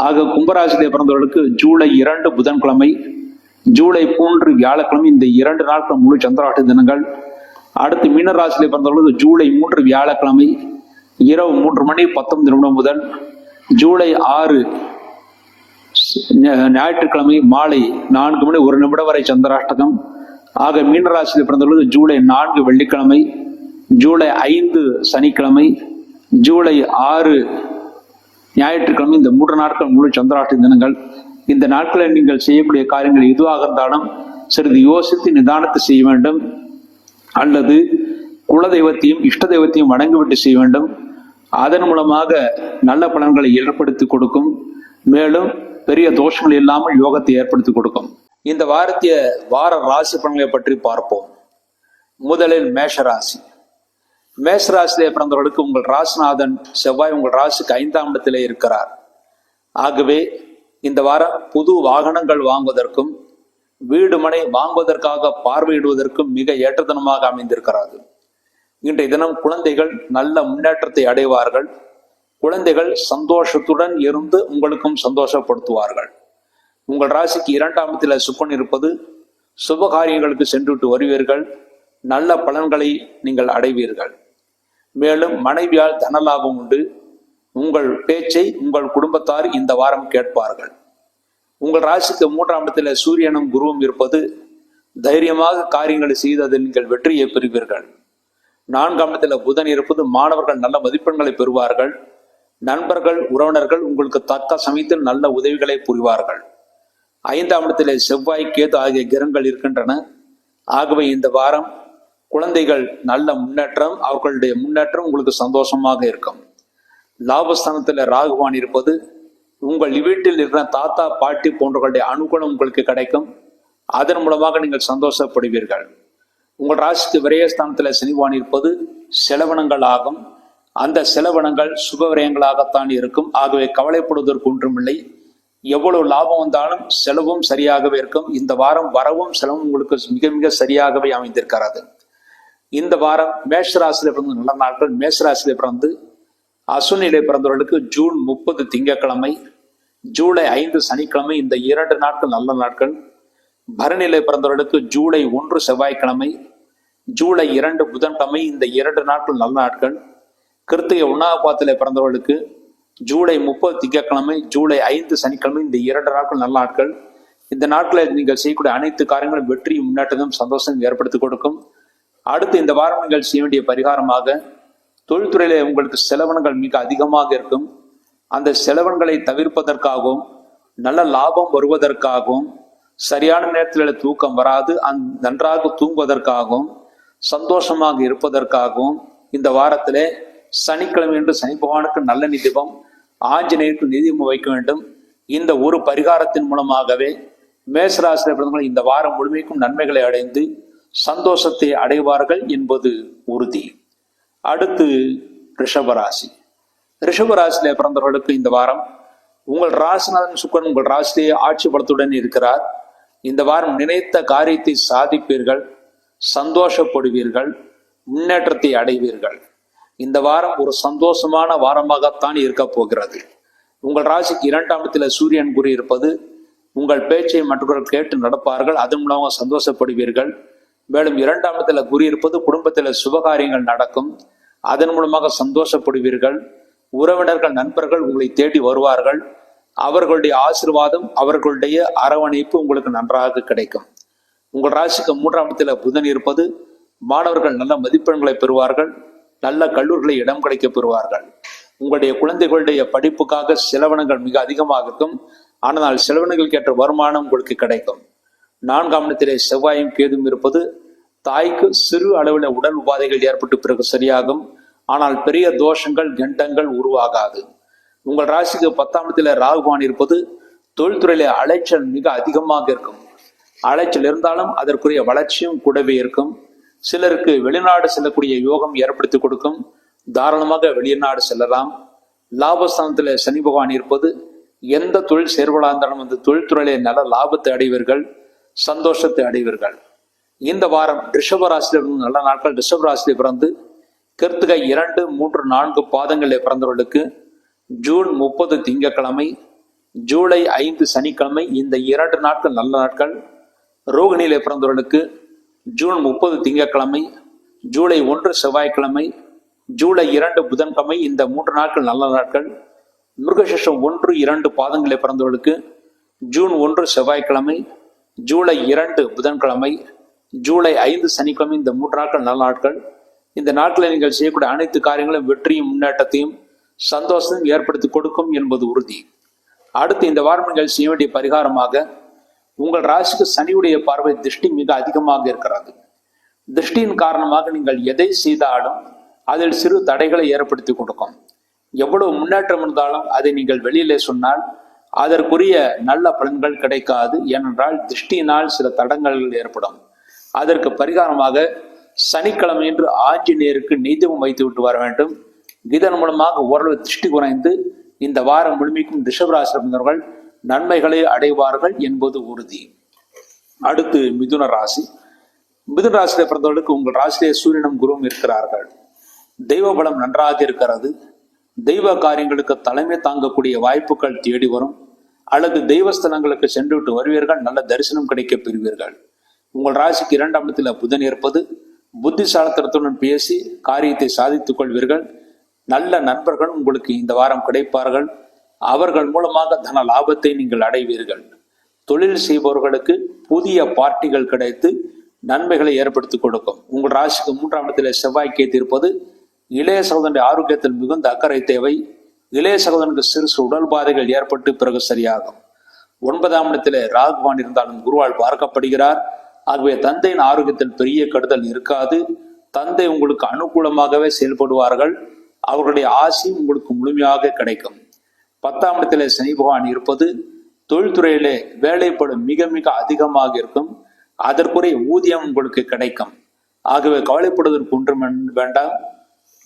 ஆக கும்பராசியை பிறந்தவர்களுக்கு ஜூலை 2 புதன்கிழமை, ஜூலை 3 வியாழக்கிழமை, இந்த 2 நாட்கள் முழு சந்திராஷ்ட தினங்கள். அடுத்து மீனராசியை பிறந்தவர்களுக்கு ஜூலை 3 வியாழக்கிழமை இரவு 3:19 முதல் ஜூலை 6 ஞாயிற்றுக்கிழமை மாலை 4:01 வரை சந்திராஷ்டகம். ஆக மீனராசியில் பிறந்தவர்களுக்கு ஜூலை 4 வெள்ளிக்கிழமை, ஜூலை 5 சனிக்கிழமை, ஜூலை 6 ஞாயிற்றுக்கிழமை, இந்த 3 நாட்கள் முழு சந்திராஷ்ட தினங்கள். இந்த நாட்களில் நீங்கள் செய்யக்கூடிய காரியங்கள் எதுவாக இருந்தாலும் சிறிது யோசித்து நிதானத்தை செய்ய வேண்டும், அல்லது குலதெய்வத்தையும் இஷ்ட தெய்வத்தையும் வணங்கிவிட்டு செய்ய வேண்டும். அதன் மூலமாக நல்ல பலன்களை ஏற்படுத்தி கொடுக்கும். மேலும் பெரிய தோஷங்கள் இல்லாமல் யோகத்தை ஏற்படுத்தி கொடுக்கும். இந்த வார ராசி பலன்களை பற்றி பார்ப்போம். முதலில் மேஷராசி. மேஷராசியிலே பிறந்தவர்களுக்கு உங்கள் ராசிநாதன் செவ்வாய் உங்கள் ராசிக்கு 5ஆம் இடத்திலே இருக்கிறார். ஆகவே இந்த வாரம் புது வாகனங்கள் வாங்குவதற்கும் வீடு மனை வாங்குவதற்காக பார்வையிடுவதற்கும் மிக ஏற்றதனமாக அமைந்திருக்கிறது. இன்றைய தினம் குழந்தைகள் நல்ல முன்னேற்றத்தை அடைவார்கள். குழந்தைகள் சந்தோஷத்துடன் இருந்து உங்களுக்கும் சந்தோஷப்படுத்துவார்கள். உங்கள் ராசிக்கு 2ஆம் இடத்தில் சுக்கிரன் இருப்பது சுபகாரியங்களுக்கு சென்றுவிட்டு வருவீர்கள். நல்ல பலன்களை நீங்கள் அடைவீர்கள். மேலும் மனைவியால் தனலாபம் உண்டு. உங்கள் பேச்சை உங்கள் குடும்பத்தார் இந்த வாரம் கேட்பார்கள். உங்கள் ராசிக்கு 3ஆம் இடத்தில் சூரியனும் குருவும் இருப்பது தைரியமாக காரியங்களை செய்து அதில் நீங்கள் வெற்றியை பெறுவீர்கள். 4ஆம் இடத்தில் புதன் இருப்பது மாணவர்கள் நல்ல மதிப்பெண்களை பெறுவார்கள். நண்பர்கள் உறவினர்கள் உங்களுக்கு தக்க சமயத்தில் நல்ல உதவிகளை புரிவார்கள். 5ஆம் இடத்திலே செவ்வாய் கேது ஆகிய கிரகங்கள் இருக்கின்றன. ஆகவே இந்த வாரம் குழந்தைகள் நல்ல முன்னேற்றம், அவர்களுடைய முன்னேற்றம் உங்களுக்கு சந்தோஷமாக இருக்கும். லாபஸ்தானத்தில் ராகுவான் இருப்பது உங்கள் வீட்டில் இருக்கிற தாத்தா பாட்டி போன்றவர்களுடைய அனுகூலம் உங்களுக்கு கிடைக்கும். அதன் மூலமாக நீங்கள் சந்தோஷப்படுவீர்கள். உங்கள் ராசிக்கு விரயஸ்தானத்தில் சனிவான் இருப்பது செலவினங்கள் ஆகும். அந்த செலவினங்கள் சுப விரயங்களாகத்தான் இருக்கும். ஆகவே கவலைப்படுவதற்கு ஒன்றுமில்லை. எவ்வளவு லாபம் வந்தாலும் செலவும் சரியாகவே இருக்கும். இந்த வாரம் வரவும் செலவும் உங்களுக்கு மிக மிக சரியாகவே அமைந்திருக்கிறது. இந்த வாரம் மேஷராசியில பிறந்த நல்ல நாட்கள். மேஷராசியில பிறந்து அசுனிலே பிறந்தவர்களுக்கு ஜூன் 30 திங்கட்கிழமை, ஜூலை 5 சனிக்கிழமை, இந்த 2 நாட்கள் நல்ல நாட்கள். பரணிலே பிறந்தவர்களுக்கு ஜூலை 1 செவ்வாய்க்கிழமை, ஜூலை 2 புதன்கிழமை, இந்த 2 நாட்கள் நல்ல நாட்கள். கிருத்திகை 1ஆம் பாதத்திலே பிறந்தவர்களுக்கு ஜூலை 30 திங்கட்கிழமை, ஜூலை 5 சனிக்கிழமை, இந்த 2 நாட்கள் நல்ல நாட்கள். இந்த நாட்களில் நீங்கள் செய்யக்கூடிய அனைத்து காரியங்களும் வெற்றியும் முன்னேற்றமும் சந்தோஷம் ஏற்படுத்தி கொடுக்கும். அடுத்து இந்த வாரம் நீங்கள் செய்ய வேண்டிய பரிகாரமாக, தொழில்துறையில உங்களுக்கு செலவினங்கள் மிக அதிகமாக இருக்கும். அந்த செலவினங்களை தவிர்ப்பதற்காகவும் நல்ல லாபம் வருவதற்காகவும் சரியான நேரத்தில் தூக்கம் வராது நன்றாக தூங்குவதற்காகவும் சந்தோஷமாக இருப்பதற்காகவும் இந்த வாரத்திலே சனிக்கிழமை என்று சனி பகவானுக்கு நல்ல நிதிபம், ஆஞ்சநேயருக்கு நிதிபம் வைக்க வேண்டும். இந்த ஒரு பரிகாரத்தின் மூலமாகவே மேஷராசியில் பிறந்தவர்கள் இந்த வாரம் முழுமைக்கும் நன்மைகளை அடைந்து சந்தோஷத்தை அடைவார்கள் என்பது உறுதி. அடுத்து ரிஷபராசி. ரிஷபராசியில பிறந்தவர்களுக்கு இந்த வாரம் உங்கள் ராசிநாதன் சுக்கிரன் உங்கள் ராசியிலேயே ஆட்சி பலத்துடன் இருக்கிறார். இந்த வாரம் நினைத்த காரியத்தை சாதிப்பீர்கள், சந்தோஷப்படுவீர்கள், முன்னேற்றத்தை அடைவீர்கள். இந்த வாரம் ஒரு சந்தோஷமான வாரமாகத்தான் இருக்க போகிறது. உங்கள் ராசிக்கு 2ஆம் இடத்துல சூரியன் குரு இருப்பது உங்கள் பேச்சை மற்றவர்கள் கேட்டு நடப்பார்கள். அதன் மூலமாக சந்தோஷப்படுவீர்கள். மேலும் 2ஆம் இடத்துல குரு இருப்பது குடும்பத்தில் சுபகாரியங்கள் நடக்கும். அதன் மூலமாக சந்தோஷப்படுவீர்கள். உறவினர்கள் நண்பர்கள் உங்களை தேடி வருவார்கள். அவர்களுடைய ஆசீர்வாதம், அவர்களுடைய அரவணைப்பு உங்களுக்கு நன்றாக கிடைக்கும். உங்கள் ராசிக்கு 3ஆம் இடத்துல புதன் இருப்பது மாணவர்கள் நல்ல மதிப்பெண்களை பெறுவார்கள். நல்ல கல்லூரிகளை இடம் கிடைக்க பெறுவார்கள். உங்களுடைய குழந்தைகளுடைய படிப்புக்காக செலவினங்கள் மிக அதிகமாக இருக்கும். ஆனால் செலவினங்களுக்கு ஏற்ற வருமானம் உங்களுக்கு கிடைக்கும். 4ஆம் இடத்திலே செவ்வாயும் கேதும் இருப்பது தாய்க்கு சிறு அளவில் உடல் உபாதைகள் ஏற்பட்டு பிறகு சரியாகும். ஆனால் பெரிய தோஷங்கள் கண்டங்கள் உருவாகாது. உங்கள் ராசிக்கு 10ஆம் இடத்திலே ராகுவான் இருப்பது தொழில்துறையில அலைச்சல் மிக அதிகமாக இருக்கும். அலைச்சல் இருந்தாலும் அதற்குரிய வளர்ச்சியும் கூடவே இருக்கும். சிலருக்கு வெளிநாடு செல்லக்கூடிய யோகம் ஏற்படுத்தி கொடுக்கும். தாராளமாக வெளிநாடு செல்லலாம். லாபஸ்தானத்தில் சனி பகவான் இருப்பது எந்த தொழில் செயல்படா இருந்தாலும் அந்த தொழில்துறையிலே நல்ல லாபத்தை அடைவீர்கள், சந்தோஷத்தை அடைவீர்கள். இந்த வாரம் ரிஷபராசியில் நல்ல நாட்கள். ரிஷபராசியில் பிறந்து கிருத்திகை 2, 3, 4 பாதங்களில் பிறந்தவர்களுக்கு ஜூன் 30 திங்கட்கிழமை, ஜூலை 5 சனிக்கிழமை, இந்த 2 நாட்கள் நல்ல நாட்கள். ரோகிணியிலே பிறந்தவர்களுக்கு ஜூன் 30 திங்கட்கிழமை, ஜூலை 1 செவ்வாய்க்கிழமை, ஜூலை 2 புதன்கிழமை, இந்த 3 நாட்கள் நல்ல நாட்கள். மிருகசீரிஷம் 1, 2 பாதங்களில் பிறந்தவர்களுக்கு ஜூன் 1 செவ்வாய்க்கிழமை, ஜூலை 2 புதன்கிழமை, ஜூலை 5 சனிக்கிழமை, இந்த 3 நாட்கள் நல்ல நாட்கள். இந்த நாட்களில் நீங்கள் செய்யக்கூடிய அனைத்து காரியங்களும் வெற்றியும் முன்னேற்றத்தையும் சந்தோஷத்தையும் ஏற்படுத்தி கொடுக்கும் என்பது உறுதி. அடுத்து இந்த வாரம் நீங்கள் செய்ய வேண்டிய பரிகாரமாக, உங்கள் ராசிக்கு சனியுடைய பார்வை திருஷ்டி மிக அதிகமாக இருக்கிறது. திருஷ்டியின் காரணமாக நீங்கள் எதை செய்தாலும் அதில் சிறு தடைகளை ஏற்படுத்தி கொடுக்கும். எவ்வளவு முன்னேற்றம் இருந்தாலும் அதை நீங்கள் வெளியிலே சொன்னால் அதற்குரிய நல்ல பலன்கள் கிடைக்காது. ஏனென்றால் திருஷ்டியினால் சில தடங்கல்கள் ஏற்படும். அதற்கு பரிகாரமாக சனிக்கிழமை என்று ஆஞ்சநேயருக்கு நெய்தீபம் வைத்து விட்டு வர வேண்டும். இதன் மூலமாக ஓரளவு திருஷ்டி குறைந்து இந்த வாரம் முழுமைக்கும் ரிஷபராசினர்கள் நன்மைகளை அடைவார்கள் என்பது உறுதி. அடுத்து மிதுன ராசி. மிதுன ராசியில பிறந்தவர்களுக்கு உங்கள் ராசியிலே சூரியனும் குருவும் இருக்கிறார்கள். தெய்வ பலம் நன்றாக இருக்கிறது. தெய்வ காரியங்களுக்கு தலைமை தாங்கக்கூடிய வாய்ப்புகள் தேடி வரும். அல்லது தெய்வஸ்தலங்களுக்கு சென்று விட்டு வருவீர்கள். நல்ல தரிசனம் கிடைக்க பெறுவீர்கள். உங்கள் ராசிக்கு 2ஆம் இடத்தில் புதன் இருப்பது புத்திசாலித்தனத்துடன் பேசி காரியத்தை சாதித்துக் கொள்வீர்கள். நல்ல நண்பர்கள் உங்களுக்கு இந்த வாரம் கிடைப்பார்கள். அவர்கள் மூலமாக தன லாபத்தை நீங்கள் அடைவீர்கள். தொழில் செய்பவர்களுக்கு புதிய பார்ட்டிகள் கிடைத்து நன்மைகளை ஏற்படுத்தி கொடுக்கும். உங்கள் ராசிக்கு 3ஆம் இடத்தில் செவ்வாய் கேத்து இருப்பது இளைய சகோதரனுடைய ஆரோக்கியத்தில் மிகுந்த அக்கறை தேவை. இளைய சகோதரனுக்கு சிறு உடல் பாதைகள் ஏற்பட்டு பிறகு சரியாகும். 9ஆம் இடத்தில் ராகுவான் இருந்தாலும் குருவால் பார்க்கப்படுகிறார். ஆகவே தந்தையின் ஆரோக்கியத்தில் பெரிய கெடுதல் இருக்காது. தந்தை உங்களுக்கு அனுகூலமாகவே செயல்படுவார்கள். அவர்களுடைய ஆசி உங்களுக்கு முழுமையாக கிடைக்கும். 10ஆம் இடத்திலே சனி பகவான் இருப்பது தொழில்துறையிலே வேலைப்படு மிக மிக அதிகமாக இருக்கும். அதற்குரிய ஊதியம் உங்களுக்கு கிடைக்கும். ஆகவே கவலைப்படுவதற்கு ஒன்றும் வேண்டாம்.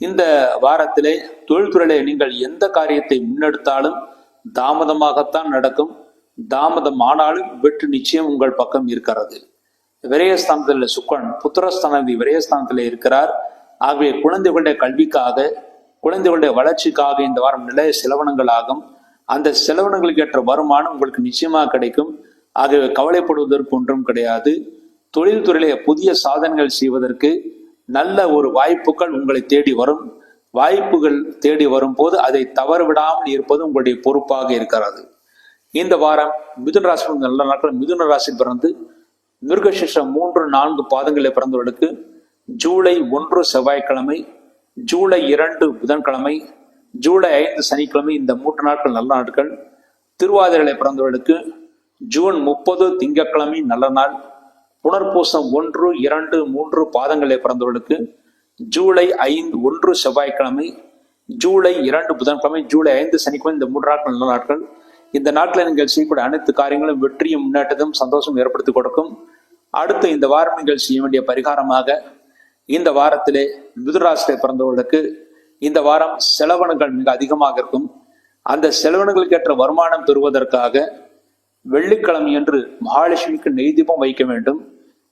இந்த வாரத்திலே தொழில்துறையிலே நீங்கள் எந்த காரியத்தை முன்னெடுத்தாலும் தாமதமாகத்தான் நடக்கும். தாமதம் ஆனாலும் வெற்றி நிச்சயம் உங்கள் பக்கம் இருக்கிறது. விரயஸ்தானத்தில் சுக்கரன் புத்திரஸ்தானத்தில் விரயஸ்தானத்தில் இருக்கிறார். ஆகவே குழந்தைகளுடைய கல்விக்காக, குழந்தைகளுடைய வளர்ச்சிக்காக இந்த வாரம் நிலைய செலவனங்கள் ஆகும். அந்த செலவனங்களுக்கு ஏற்ற வருமானம் உங்களுக்கு நிச்சயமாக கிடைக்கும். ஆகவே கவலைப்படுவதற்கு ஒன்றும் கிடையாது. தொழில்துறையிலே புதிய சாதனைகள் செய்வதற்கு நல்ல ஒரு வாய்ப்புகள் உங்களை தேடி வரும். வாய்ப்புகள் தேடி வரும் போது அதை தவறுவிடாமல் இருப்பது உங்களுடைய பொறுப்பாக இருக்கிறது. இந்த வாரம் மிதுன ராசி நல்ல நாட்கள். மிதுன ராசி பிறந்து மிருகசீரிஷம் 3, 4 பாதங்களில் பிறந்தவர்களுக்கு ஜூலை 1 செவ்வாய்க்கிழமை, ஜூலை 2 புதன்கிழமை, ஜூலை 5 சனிக்கிழமை, இந்த 3 நாட்கள் நல்ல நாட்கள். திருவாதிரையில பிறந்தவர்களுக்கு ஜூன் 30 திங்கட்கிழமை நல்ல நாள். புனர்பூசம் 1, 2, 3 பாதங்களில் பிறந்தவர்களுக்கு ஜூலை 1 செவ்வாய்க்கிழமை, ஜூலை 2 புதன்கிழமை, ஜூலை 5 சனிக்கிழமை, இந்த 3 நாட்கள் நல்ல நாட்கள். இந்த நாட்களில் நீங்கள் செய்யக்கூடிய அனைத்து காரியங்களும் வெற்றியும் முன்னேற்றத்தையும் சந்தோஷம் ஏற்படுத்தி கொடுக்கும். அடுத்து இந்த வாரம் நீங்கள் செய்ய வேண்டிய பரிகாரமாக, இந்த வாரத்திலே மிதுராசியிலே பிறந்தவர்களுக்கு இந்த வாரம் செலவனங்கள் மிக அதிகமாக இருக்கும். அந்த செலவனங்களுக்கு ஏற்ற வருமானம் பெறுவதற்காக வெள்ளிக்கிழமை என்று மகாலட்சுமிக்கு நெய்தீபம் வைக்க வேண்டும்.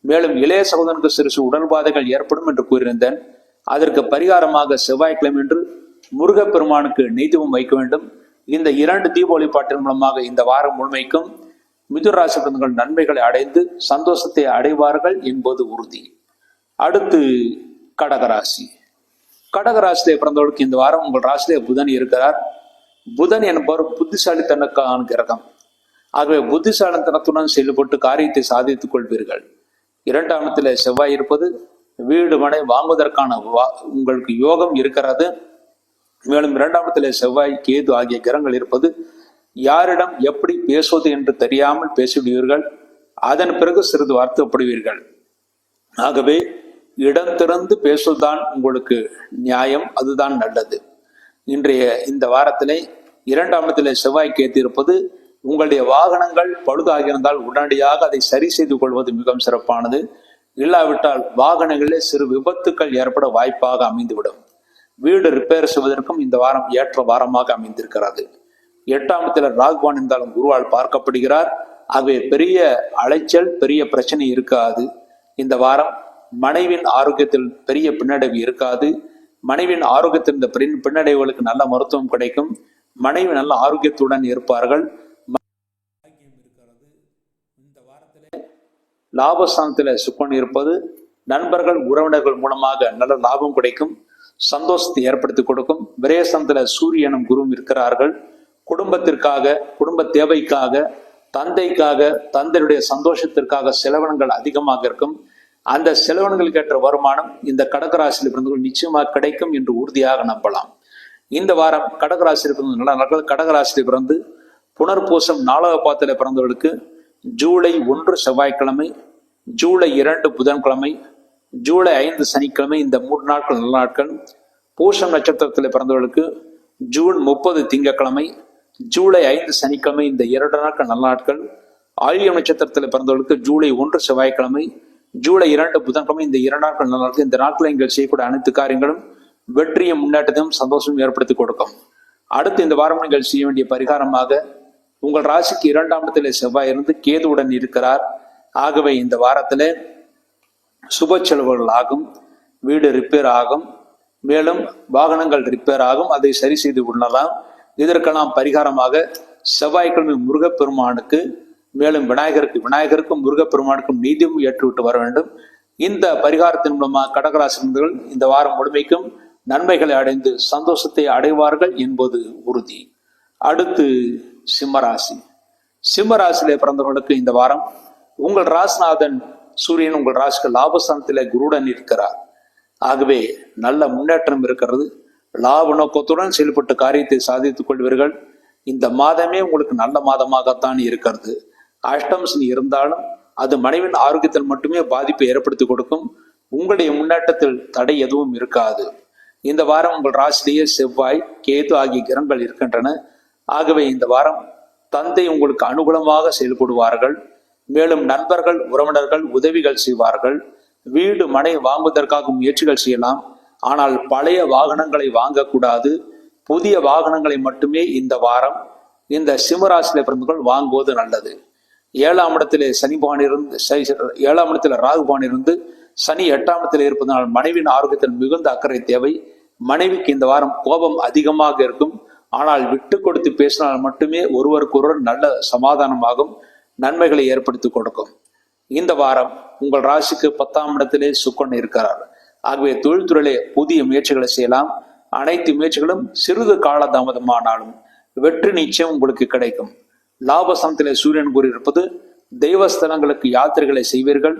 மேலும் இளைய சகோதரனுக்கு சிறு உடல்பாதைகள் ஏற்படும் என்று கூறியிருந்தேன். அதற்கு பரிகாரமாக செவ்வாய்க்கிழமை என்று முருகப்பெருமானுக்கு நெய்தீபம் வைக்க வேண்டும். இந்த 2 தீப வழிபாட்டின் மூலமாக இந்த வாரம் முழுமைக்கும் மிதுன ராசி பிறந்தவர்கள் நன்மைகளை அடைந்து சந்தோஷத்தை அடைவார்கள் என்பது உறுதி. அடுத்து கடகராசி. கடகராசியிலே பிறந்தவர்களுக்கு இந்த வாரம் உங்கள் ராசியிலே புதன் இருக்கிறார். புதன் என்பவர் புத்திசாலித்தனக்கான கிரகம். ஆகவே புத்திசாலித்தனத்துடன் செயல்பட்டு காரியத்தை சாதித்துக் கொள்வீர்கள். 2ஆம் இடத்துல செவ்வாய் இருப்பது வீடு மனை வாங்குவதற்கான உங்களுக்கு யோகம் இருக்கிறது. மேலும் 2ஆம் இடத்துல செவ்வாய் கேது ஆகிய கிரகங்கள் இருப்பது யாரிடம் எப்படி பேசுவது என்று தெரியாமல் பேசிவிடுவீர்கள். அதன் பிறகு சிறிது வருத்தப்படுவீர்கள். ஆகவே இடம் திறந்து பேசுவதுதான் உங்களுக்கு நியாயம், அதுதான் நல்லது. இன்றைய இந்த வாரத்திலே 2ஆம் இடத்திலே செவ்வாய் கேத்து இருப்பது உங்களுடைய வாகனங்கள் பழுதாகியிருந்தால் உடனடியாக அதை சரி செய்து கொள்வது மிகவும் சிறப்பானது. இல்லாவிட்டால் வாகனங்களிலே சிறு விபத்துக்கள் ஏற்பட வாய்ப்பாக அமைந்துவிடும். வீடு ரிப்பேர் செய்வதற்கும் இந்த வாரம் ஏற்ற வாரமாக அமைந்திருக்கிறது. 8ஆம் இடத்துல ராகுவான் இருந்தாலும் குருவால் பார்க்கப்படுகிறார். ஆகவே பெரிய அலைச்சல், பெரிய பிரச்சனை இருக்காது. இந்த வாரம் மனைவின் ஆரோக்கியத்தில் பெரிய பின்னடைவு இருக்காது. மனைவின் ஆரோக்கியத்தில் இந்த பின்னடைவுகளுக்கு நல்ல மருத்துவம் கிடைக்கும். மனைவி நல்ல ஆரோக்கியத்துடன் இருப்பார்கள். இந்த வாரத்திலே லாபஸ்தானத்தில் சுக்கன் இருப்பது நண்பர்கள் உறவினர்கள் மூலமாக நல்ல லாபம் கிடைக்கும், சந்தோஷத்தை ஏற்படுத்தி கொடுக்கும். விரயஸ்தானத்தில் சூரியனும் குருவும் இருக்கிறார்கள். குடும்பத்திற்காக, குடும்ப தேவைக்காக, தந்தைக்காக, தந்தையுடைய சந்தோஷத்திற்காக செலவினங்கள் அதிகமாக இருக்கும். அந்த செலவினங்களுக்கு ஏற்ற வருமானம் இந்த கடகராசியில் பிறந்தவர்கள் நிச்சயமாக கிடைக்கும் என்று உறுதியாக நம்பலாம். இந்த வாரம் கடகராசியில் பிறந்த நல்ல நாட்கள். கடகராசியில் பிறந்து புனர்பூசம் 4வது பாதத்தில் பிறந்தவர்களுக்கு ஜூலை 1 செவ்வாய்க்கிழமை, ஜூலை 2 புதன்கிழமை, ஜூலை 5 சனிக்கிழமை, இந்த 3 நாட்கள் நல்ல நாட்கள். பூசம் நட்சத்திரத்தில் பிறந்தவர்களுக்கு ஜூன் 30 திங்கட்கிழமை, ஜூலை 5 சனிக்கிழமை, இந்த 2 நாட்கள் நல்ல நாட்கள். ஆயில்யம் நட்சத்திரத்தில் பிறந்தவர்களுக்கு ஜூலை 1 செவ்வாய்க்கிழமை, ஜூலை 2 புதன்கிழமை, இந்த 2 நாட்கள் நல்ல நாட்கள். இந்த நாட்களில் நீங்கள் செய்யக்கூடிய அனைத்து காரியங்களும் வெற்றியும் முன்னேற்றத்தையும் சந்தோஷம் ஏற்படுத்தி கொடுக்கும். அடுத்து இந்த வாரம் நீங்கள் செய்ய வேண்டிய பரிகாரமாக, உங்கள் ராசிக்கு 2ஆம் இடத்தில் செவ்வாய் இருந்து கேதுவுடன் இருக்கிறார். ஆகவே இந்த வாரத்தில் சுப செலவுகள் ஆகும், வீடு ரிப்பேர் ஆகும், மேலும் வாகனங்கள் ரிப்பேர் ஆகும், அதை சரி செய்து கொள்ளலாம். இதற்கெல்லாம் பரிகாரமாக செவ்வாய்க்கிழமை முருகப்பெருமானுக்கு, மேலும் விநாயகருக்கும் முருகப்பெருமானுக்கும் நீதியும் ஏற்றுவிட்டு வர வேண்டும். இந்த பரிகாரத்தின் மூலமாக கடகராசினர்கள் இந்த வாரம் முழுமைக்கும் நன்மைகளை அடைந்து சந்தோஷத்தை அடைவார்கள் என்பது உறுதி. அடுத்து சிம்மராசி. சிம்மராசியிலே பிறந்தவர்களுக்கு இந்த வாரம் உங்கள் ராசிநாதன் சூரியன் உங்கள் ராசிக்கு லாபஸ்தானத்திலே குருடன் இருக்கிறார். ஆகவே நல்ல முன்னேற்றம் இருக்கிறது. லாப நோக்கத்துடன் செயல்பட்டு காரியத்தை சாதித்துக் கொள்வீர்கள். இந்த மாதமே உங்களுக்கு நல்ல மாதமாகத்தான் இருக்கிறது. அஷ்டம் சனி இருந்தாலும் அது மனைவின் ஆரோக்கியத்தில் மட்டுமே பாதிப்பை ஏற்படுத்தி கொடுக்கும். உங்களுடைய முன்னேற்றத்தில் தடை எதுவும் இருக்காது. இந்த வாரம் உங்கள் ராசிலேயே செவ்வாய், கேது ஆகிய கிரகங்கள் இருக்கின்றன. ஆகவே இந்த வாரம் தந்தை உங்களுக்கு அனுகூலமாக செயல்படுவார்கள். மேலும் நண்பர்கள், உறவினர்கள் உதவிகள் செய்வார்கள். வீடு மனை வாங்குவதற்காக முயற்சிகள் செய்யலாம். ஆனால் பழைய வாகனங்களை வாங்கக்கூடாது. புதிய வாகனங்களை மட்டுமே இந்த வாரம் இந்த சிம்மராசியில பிறந்தவர்கள் வாங்குவது நல்லது. 7ஆம் இடத்திலே சனி பகவான் இருந்து 7ஆம் இடத்துல ராகு பகவான் இருந்து சனி 8ஆம் இடத்தில் இருப்பதனால் மனைவியின் ஆரோக்கியத்தில் மிகுந்த அக்கறை தேவை. மனைவிக்கு இந்த வாரம் கோபம் அதிகமாக இருக்கும். ஆனால் விட்டு கொடுத்து பேசினால் மட்டுமே ஒருவருக்கொருவர் நல்ல சமாதானமாகும், நன்மைகளை ஏற்படுத்தி கொடுக்கும். இந்த வாரம் உங்கள் ராசிக்கு 10ஆம் இடத்திலே சுக்கிரன் இருக்கிறார். ஆகவே தொழில்துறையிலே புதிய முயற்சிகளை செய்யலாம். அனைத்து முயற்சிகளும் சிறிது கால தாமதமானாலும் வெற்றி நிச்சயம் உங்களுக்கு கிடைக்கும். லாபஸ்தானத்திலே சூரியன் கூறியிருப்பது தெய்வஸ்தலங்களுக்கு யாத்திரைகளை செய்வீர்கள்,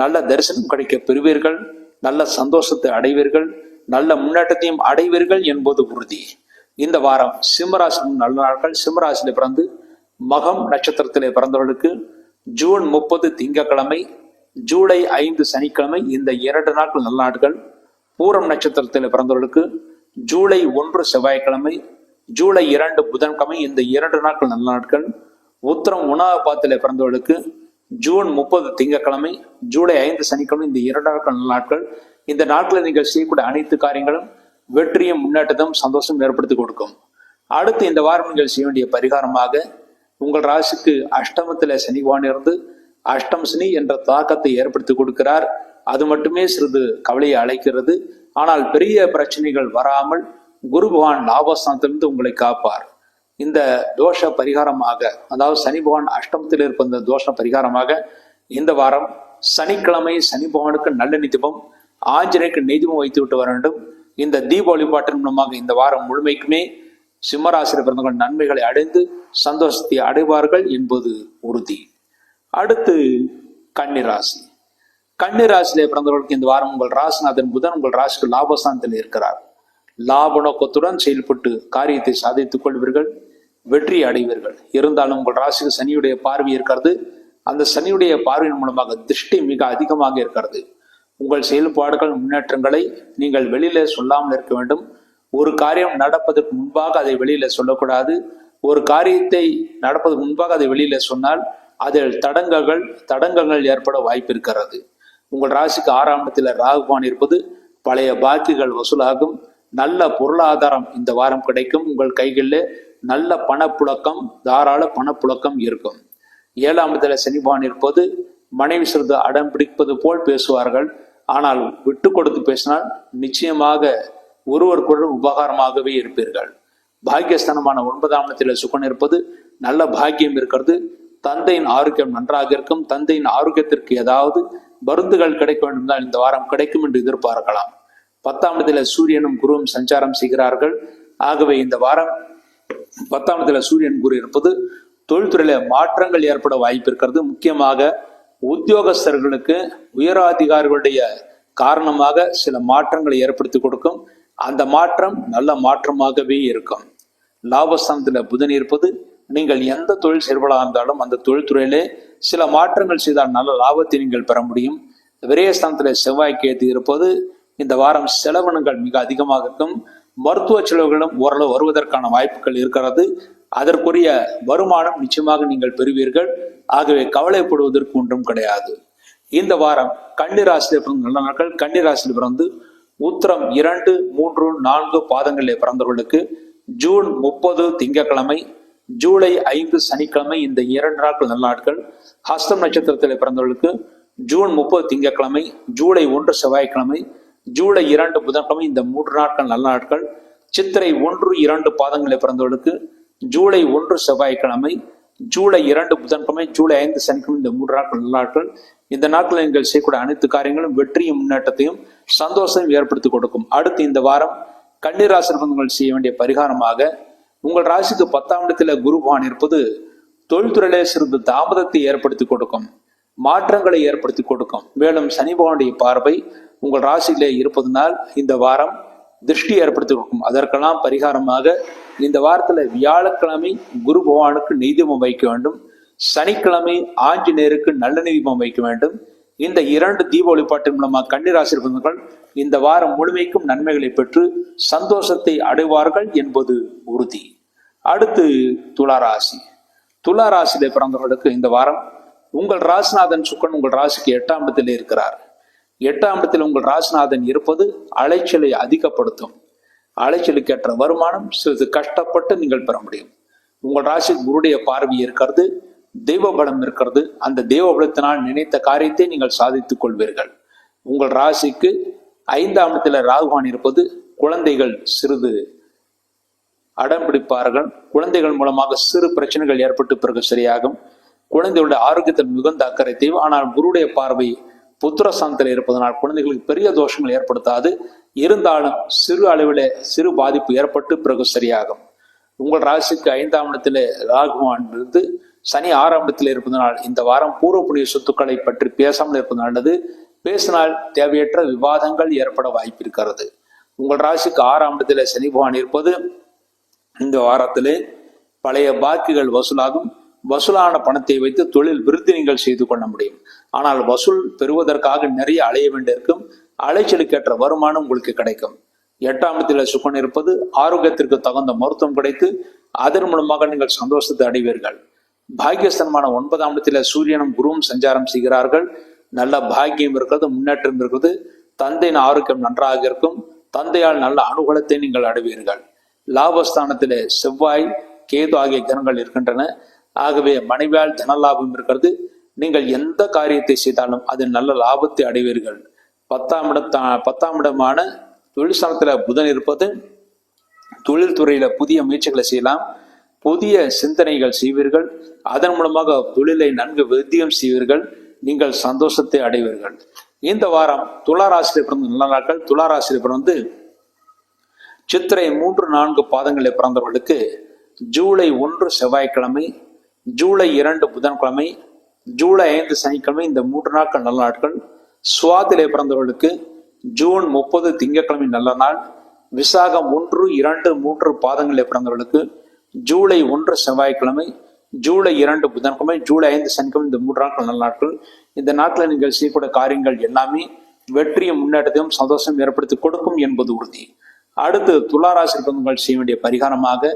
நல்ல தரிசனம் கிடைக்க பெறுவீர்கள், நல்ல சந்தோஷத்தை அடைவீர்கள், நல்ல முன்னேற்றத்தையும் அடைவீர்கள் என்பது உறுதி. இந்த வாரம் சிம்மராசி நல்ல நாட்கள். சிம்மராசியில பிறந்து மகம் நட்சத்திரத்திலே பிறந்தவர்களுக்கு ஜூன் 30 திங்கட்கிழமை, ஜூலை 5 சனிக்கிழமை, இந்த 2 நாட்கள் நல்ல நாட்கள். பூரம் நட்சத்திரத்தில் பிறந்தவர்களுக்கு ஜூலை 1 செவ்வாய்க்கிழமை, ஜூலை 2 புதன்கிழமை, இந்த 2 நாட்கள் நல்ல நாட்கள். உத்திரம் 1ஆம் பாதத்தில் பிறந்தவர்களுக்கு ஜூன் 30 திங்கட்கிழமை, ஜூலை 5 சனிக்கிழமை, இந்த 2 நாட்கள் நல்ல நாட்கள். இந்த நாட்களில் நீங்கள் செய்யக்கூடிய அனைத்து காரியங்களும் வெற்றியும் முன்னேற்றத்தையும் சந்தோஷம் ஏற்படுத்தி கொடுக்கும். அடுத்து இந்த வாரம் நீங்கள் செய்ய வேண்டிய பரிகாரமாக, உங்கள் ராசிக்கு அஷ்டமத்தில் சனி பகவான் இருந்து அஷ்டம் சனி என்ற தாக்கத்தை ஏற்படுத்தி கொடுக்கிறார். அது மட்டுமே சிறிது கவலையை அழைக்கிறது. ஆனால் பெரிய பிரச்சனைகள் வராமல் குரு பகவான் லாபஸ்தானத்திலிருந்து உங்களை காப்பார். இந்த தோஷ பரிகாரமாக, அதாவது சனி பகவான் அஷ்டமத்தில் இருப்ப இந்த தோஷ பரிகாரமாக இந்த வாரம் சனிக்கிழமை சனி பகவானுக்கு நல்ல நிதிபம், ஆஞ்சநேயருக்கு நெய்தீபம் வைத்து விட்டு வர வேண்டும். இந்த தீப வழிபாட்டின் மூலமாக இந்த வாரம் முழுமைக்குமே சிம்மராசியில் பிறந்தவர்கள் நன்மைகளை அடைந்து சந்தோஷத்தை அடைவார்கள் என்பது உறுதி. அடுத்து கன்னிராசி. கன்னிராசியிலே பிறந்தவர்களுக்கு இந்த வாரம் உங்கள் ராசிநாதன் புதன் உங்கள் ராசிக்கு லாபஸ்தானத்தில் இருக்கிறார். லாப நோக்கத்துடன் செயல்பட்டு காரியத்தை சாதித்துக் கொள்வீர்கள், வெற்றி அடைவீர்கள். இருந்தாலும் உங்கள் ராசிக்கு சனியுடைய பார்வை இருக்கிறது. அந்த சனியுடைய பார்வையின் மூலமாக திருஷ்டி மிக அதிகமாக இருக்கிறது. உங்கள் செயல்பாடுகள் முன்னேற்றங்களை நீங்கள் வெளியில சொல்லாமல் இருக்க வேண்டும். ஒரு காரியம் நடப்பதற்கு முன்பாக அதை வெளியில சொல்லக்கூடாது. ஒரு காரியத்தை நடப்பதற்கு முன்பாக அதை வெளியில சொன்னால் அதில் தடங்கல்கள் ஏற்பட வாய்ப்பு இருக்கிறது. உங்கள் ராசிக்கு 6ஆம் இடத்தில் ராகுவான் இருப்பது பழைய பாக்கிகள் வசூலாகும். நல்ல பொருளாதாரம் இந்த வாரம் கிடைக்கும். உங்கள் கைகளில் நல்ல பணப்புழக்கம், தாராள பணப்புழக்கம் இருக்கும். 7ஆம் இடத்துல சனி பகவான் இருப்பது மனைவி சிறிது அடம் பிடிப்பது போல் பேசுவார்கள். ஆனால் விட்டு கொடுத்து பேசினால் நிச்சயமாக ஒருவருக்கொருவர் உபகாரமாகவே இருப்பீர்கள். பாக்கியஸ்தானமான 9ஆம் இடத்துல சுக்கரன் இருப்பது நல்ல பாக்கியம் இருக்கிறது. தந்தையின் ஆரோக்கியம் நன்றாக இருக்கும். தந்தையின் ஆரோக்கியத்திற்கு ஏதாவது மருந்துகள் கிடைக்க வேண்டும் என்றால் இந்த வாரம் கிடைக்கும் என்று எதிர்பார்க்கலாம். 10ஆம் இடத்துல சூரியனும் குருவும் சஞ்சாரம் செய்கிறார்கள். ஆகவே இந்த வாரம் 10ஆம் இடத்துல சூரியன் குரு இருப்பது தொழில்துறையில மாற்றங்கள் ஏற்பட வாய்ப்பு இருக்கிறது. முக்கியமாக உத்தியோகஸ்தர்களுக்கு உயரதிகாரிகளுடைய காரணமாக சில மாற்றங்களை ஏற்படுத்தி கொடுக்கும். அந்த மாற்றம் நல்ல மாற்றமாகவே இருக்கும். லாபஸ்தானத்துல புதன் இருப்பது நீங்கள் எந்த தொழில் செயல்படாக இருந்தாலும் அந்த தொழில்துறையிலே சில மாற்றங்கள் செய்தால் நல்ல லாபத்தை நீங்கள் பெற முடியும். விரயஸ்தானத்துல செவ்வாய் கேது இருப்பது இந்த வாரம் செலவினங்கள் மிக அதிகமாக இருக்கும். மருத்துவ செலவுகளும் ஓரளவு வருவதற்கான வாய்ப்புகள் இருக்கிறது. அதற்குரிய வருமானம் நிச்சயமாக நீங்கள் பெறுவீர்கள். ஆகவே கவலைப்படுவதற்கு ஒன்றும் கிடையாது. இந்த வாரம் கன்னிராசியில் பிறந்த நல்ல நாட்கள். கன்னிராசியில் பிறந்து உத்திரம் 2, 3, 4 பாதங்களில் பிறந்தவர்களுக்கு ஜூன் 30 திங்கட்கிழமை, ஜூலை 5 சனிக்கிழமை இந்த 2 நாட்கள் நல்ல நாட்கள். ஹஸ்தம் நட்சத்திரத்தில் பிறந்தவர்களுக்கு ஜூன் 30 திங்கட்கிழமை, ஜூலை 1 செவ்வாய்க்கிழமை, ஜூலை 2 புதன்கிழமை இந்த 3 நாட்கள் நல்ல நாட்கள். சித்திரை 1, 2 பாதங்களில் பிறந்தவர்களுக்கு ஜூலை 1 செவ்வாய்க்கிழமை, ஜூலை 2 புதன்கிழமை, ஜூலை 5 சனிக்கிழமை இந்த 3 நாட்கள் நல்ல நாட்கள். இந்த நாட்களில் நீங்கள் செய்யக்கூடிய அனைத்து காரியங்களும் வெற்றியும் முன்னேற்றத்தையும் சந்தோஷம் ஏற்படுத்தி கொடுக்கும். அடுத்து இந்த வாரம் கன்னிராசி செய்ய வேண்டிய பரிகாரமாக உங்கள் ராசிக்கு 10ஆம் இடத்துல குரு பகவான் இருப்பது தொழில்துறையிலே சிறிது தாமதத்தை ஏற்படுத்தி கொடுக்கும், மாற்றங்களை ஏற்படுத்தி கொடுக்கும். மேலும் சனி பகவானுடைய பார்வை உங்கள் ராசியிலே இருப்பதனால் இந்த வாரம் திருஷ்டி ஏற்படுத்தி கொடுக்கும். அதற்கெல்லாம் பரிகாரமாக இந்த வாரத்துல வியாழக்கிழமை குரு பகவானுக்கு நெய்தீபம் வைக்க வேண்டும். சனிக்கிழமை ஆஞ்சநேயருக்கு நல்லெண்ணெய் தீபம் வைக்க வேண்டும். இந்த 2 தீப வழிபாட்டின் மூலமாக கன்னிராசி இருப்பவர்கள் இந்த வாரம் முழுமைக்கும் நன்மைகளை பெற்று சந்தோஷத்தை அடைவார்கள் என்பது உறுதி. அடுத்து துளாராசி. துளாராசியில பிறந்தவர்களுக்கு இந்த வாரம் உங்கள் ராசிநாதன் சுக்கரன் உங்கள் ராசிக்கு 8ஆம் இடத்தில் இருக்கிறார். 8ஆம் இடத்தில் உங்கள் ராசிநாதன் இருப்பது அலைச்சலை அதிகப்படுத்தும். அலைச்சலுக்கேற்ற வருமானம் சிறிது கஷ்டப்பட்டு நீங்கள் பெற முடியும். உங்கள் ராசிக்கு குருடைய பார்வை இருக்கிறது, தெய்வ பலம் இருக்கிறது. அந்த தெய்வ பலத்தினால் நினைத்த காரியத்தை நீங்கள் சாதித்துக் கொள்வீர்கள். உங்கள் ராசிக்கு 5ஆம் இடத்துல ராகுவான் இருப்பது குழந்தைகள் சிறிது அடம் பிடிப்பார்கள். குழந்தைகள் மூலமாக சிறு பிரச்சனைகள் ஏற்பட்டு பிறகு சரியாகும். குழந்தைகளுடைய ஆரோக்கியத்தில் மிகுந்த அக்கறை தேவை. ஆனால் குருடைய பார்வை புத்திரஸ்தானத்தில் இருப்பதனால் குழந்தைகளுக்கு பெரிய தோஷங்கள் ஏற்படுத்தாது. இருந்தாலும் சிறு அளவில் சிறு பாதிப்பு ஏற்பட்டு பிறகு சரியாகும். உங்கள் ராசிக்கு 5ஆம் இடத்துல ராகுவான் இருந்து சனி 6ஆம் இடத்தில் இருப்பதனால் இந்த வாரம் பூர்வ புண்ணிய சொத்துக்களை பற்றி பேசாமல் இருப்பது நல்லது. பேசினால் தேவையற்ற விவாதங்கள் ஏற்பட வாய்ப்பு இருக்கிறது. உங்கள் ராசிக்கு 6ஆம் இடத்துல சனி பகவான் இருப்பது இந்த வாரத்திலே பழைய பாக்கிகள் வசூலாகும். வசூலான பணத்தை வைத்து தொழில் விருத்தி நீங்கள் செய்து கொள்ள முடியும். ஆனால் வசூல் பெறுவதற்காக நிறைய அலைய வேண்டியிருக்கும். அலைச்சலுக்கேற்ற வருமானம் உங்களுக்கு கிடைக்கும். 8ஆம் இடத்துல சுக்கரன் இருப்பது ஆரோக்கியத்திற்கு தகுந்த மருத்துவம் கிடைத்து அதன் மூலமாக நீங்கள் சந்தோஷத்தை அடைவீர்கள். பாக்கியஸ்தானமான 9ஆம் இடத்துல சூரியனும் குருவும் சஞ்சாரம் செய்கிறார்கள். நல்ல பாக்கியம் இருக்கிறது, முன்னேற்றம் இருக்கிறது. தந்தையின் ஆரோக்கியம் நன்றாக இருக்கும். தந்தையால் நல்ல அனுகூலத்தை நீங்கள் அடைவீர்கள். லாபஸ்தானத்திலே செவ்வாய் கேது ஆகிய கிரகங்கள் இருக்கின்றன. ஆகவே மனைவியால் தன லாபம் இருக்கிறது. நீங்கள் எந்த காரியத்தை செய்தாலும் அதில் நல்ல லாபத்தை அடைவீர்கள். 10ஆம் இடமான தொழிற்சாலத்துல புதன் இருப்பது தொழில்துறையில புதிய முயற்சிகளை செய்யலாம், புதிய சிந்தனைகள் செய்வீர்கள். அதன் மூலமாக தொழிலை நன்கு விருத்தியம் செய்வீர்கள். நீங்கள் சந்தோஷத்தை அடைவீர்கள். இந்த வாரம் துளாராசியில் பிறந்த நல்ல நாட்கள். துளாராசியில் பிறந்து சித்திரை 3, 4 பாதங்களில் பிறந்தவர்களுக்கு ஜூலை 1 செவ்வாய்க்கிழமை, ஜூலை 2 புதன்கிழமை, ஜூலை 5 சனிக்கிழமை இந்த 3 நாட்கள் நல்ல நாட்கள். சுவாதிலே பிறந்தவர்களுக்கு ஜூன் 30 திங்கட்கிழமை நல்ல நாள். விசாகம் 1, 2, 3 பாதங்களில் பிறந்தவர்களுக்கு ஜூலை 1 செவ்வாய்க்கிழமை, ஜூலை 2 புதன்கிழமை, ஜூலை 5 சனிக்கிழமை இந்த 3 நாட்கள் நல்ல நாட்கள். இந்த நாட்களில் நீங்கள் செய்யக்கூடிய காரியங்கள் எல்லாமே வெற்றியும் முன்னேற்றத்தையும் சந்தோஷம் ஏற்படுத்தி கொடுக்கும் என்பது உறுதி. அடுத்து துளாராசி பிறந்தவர்கள் செய்ய வேண்டிய பரிகாரமாக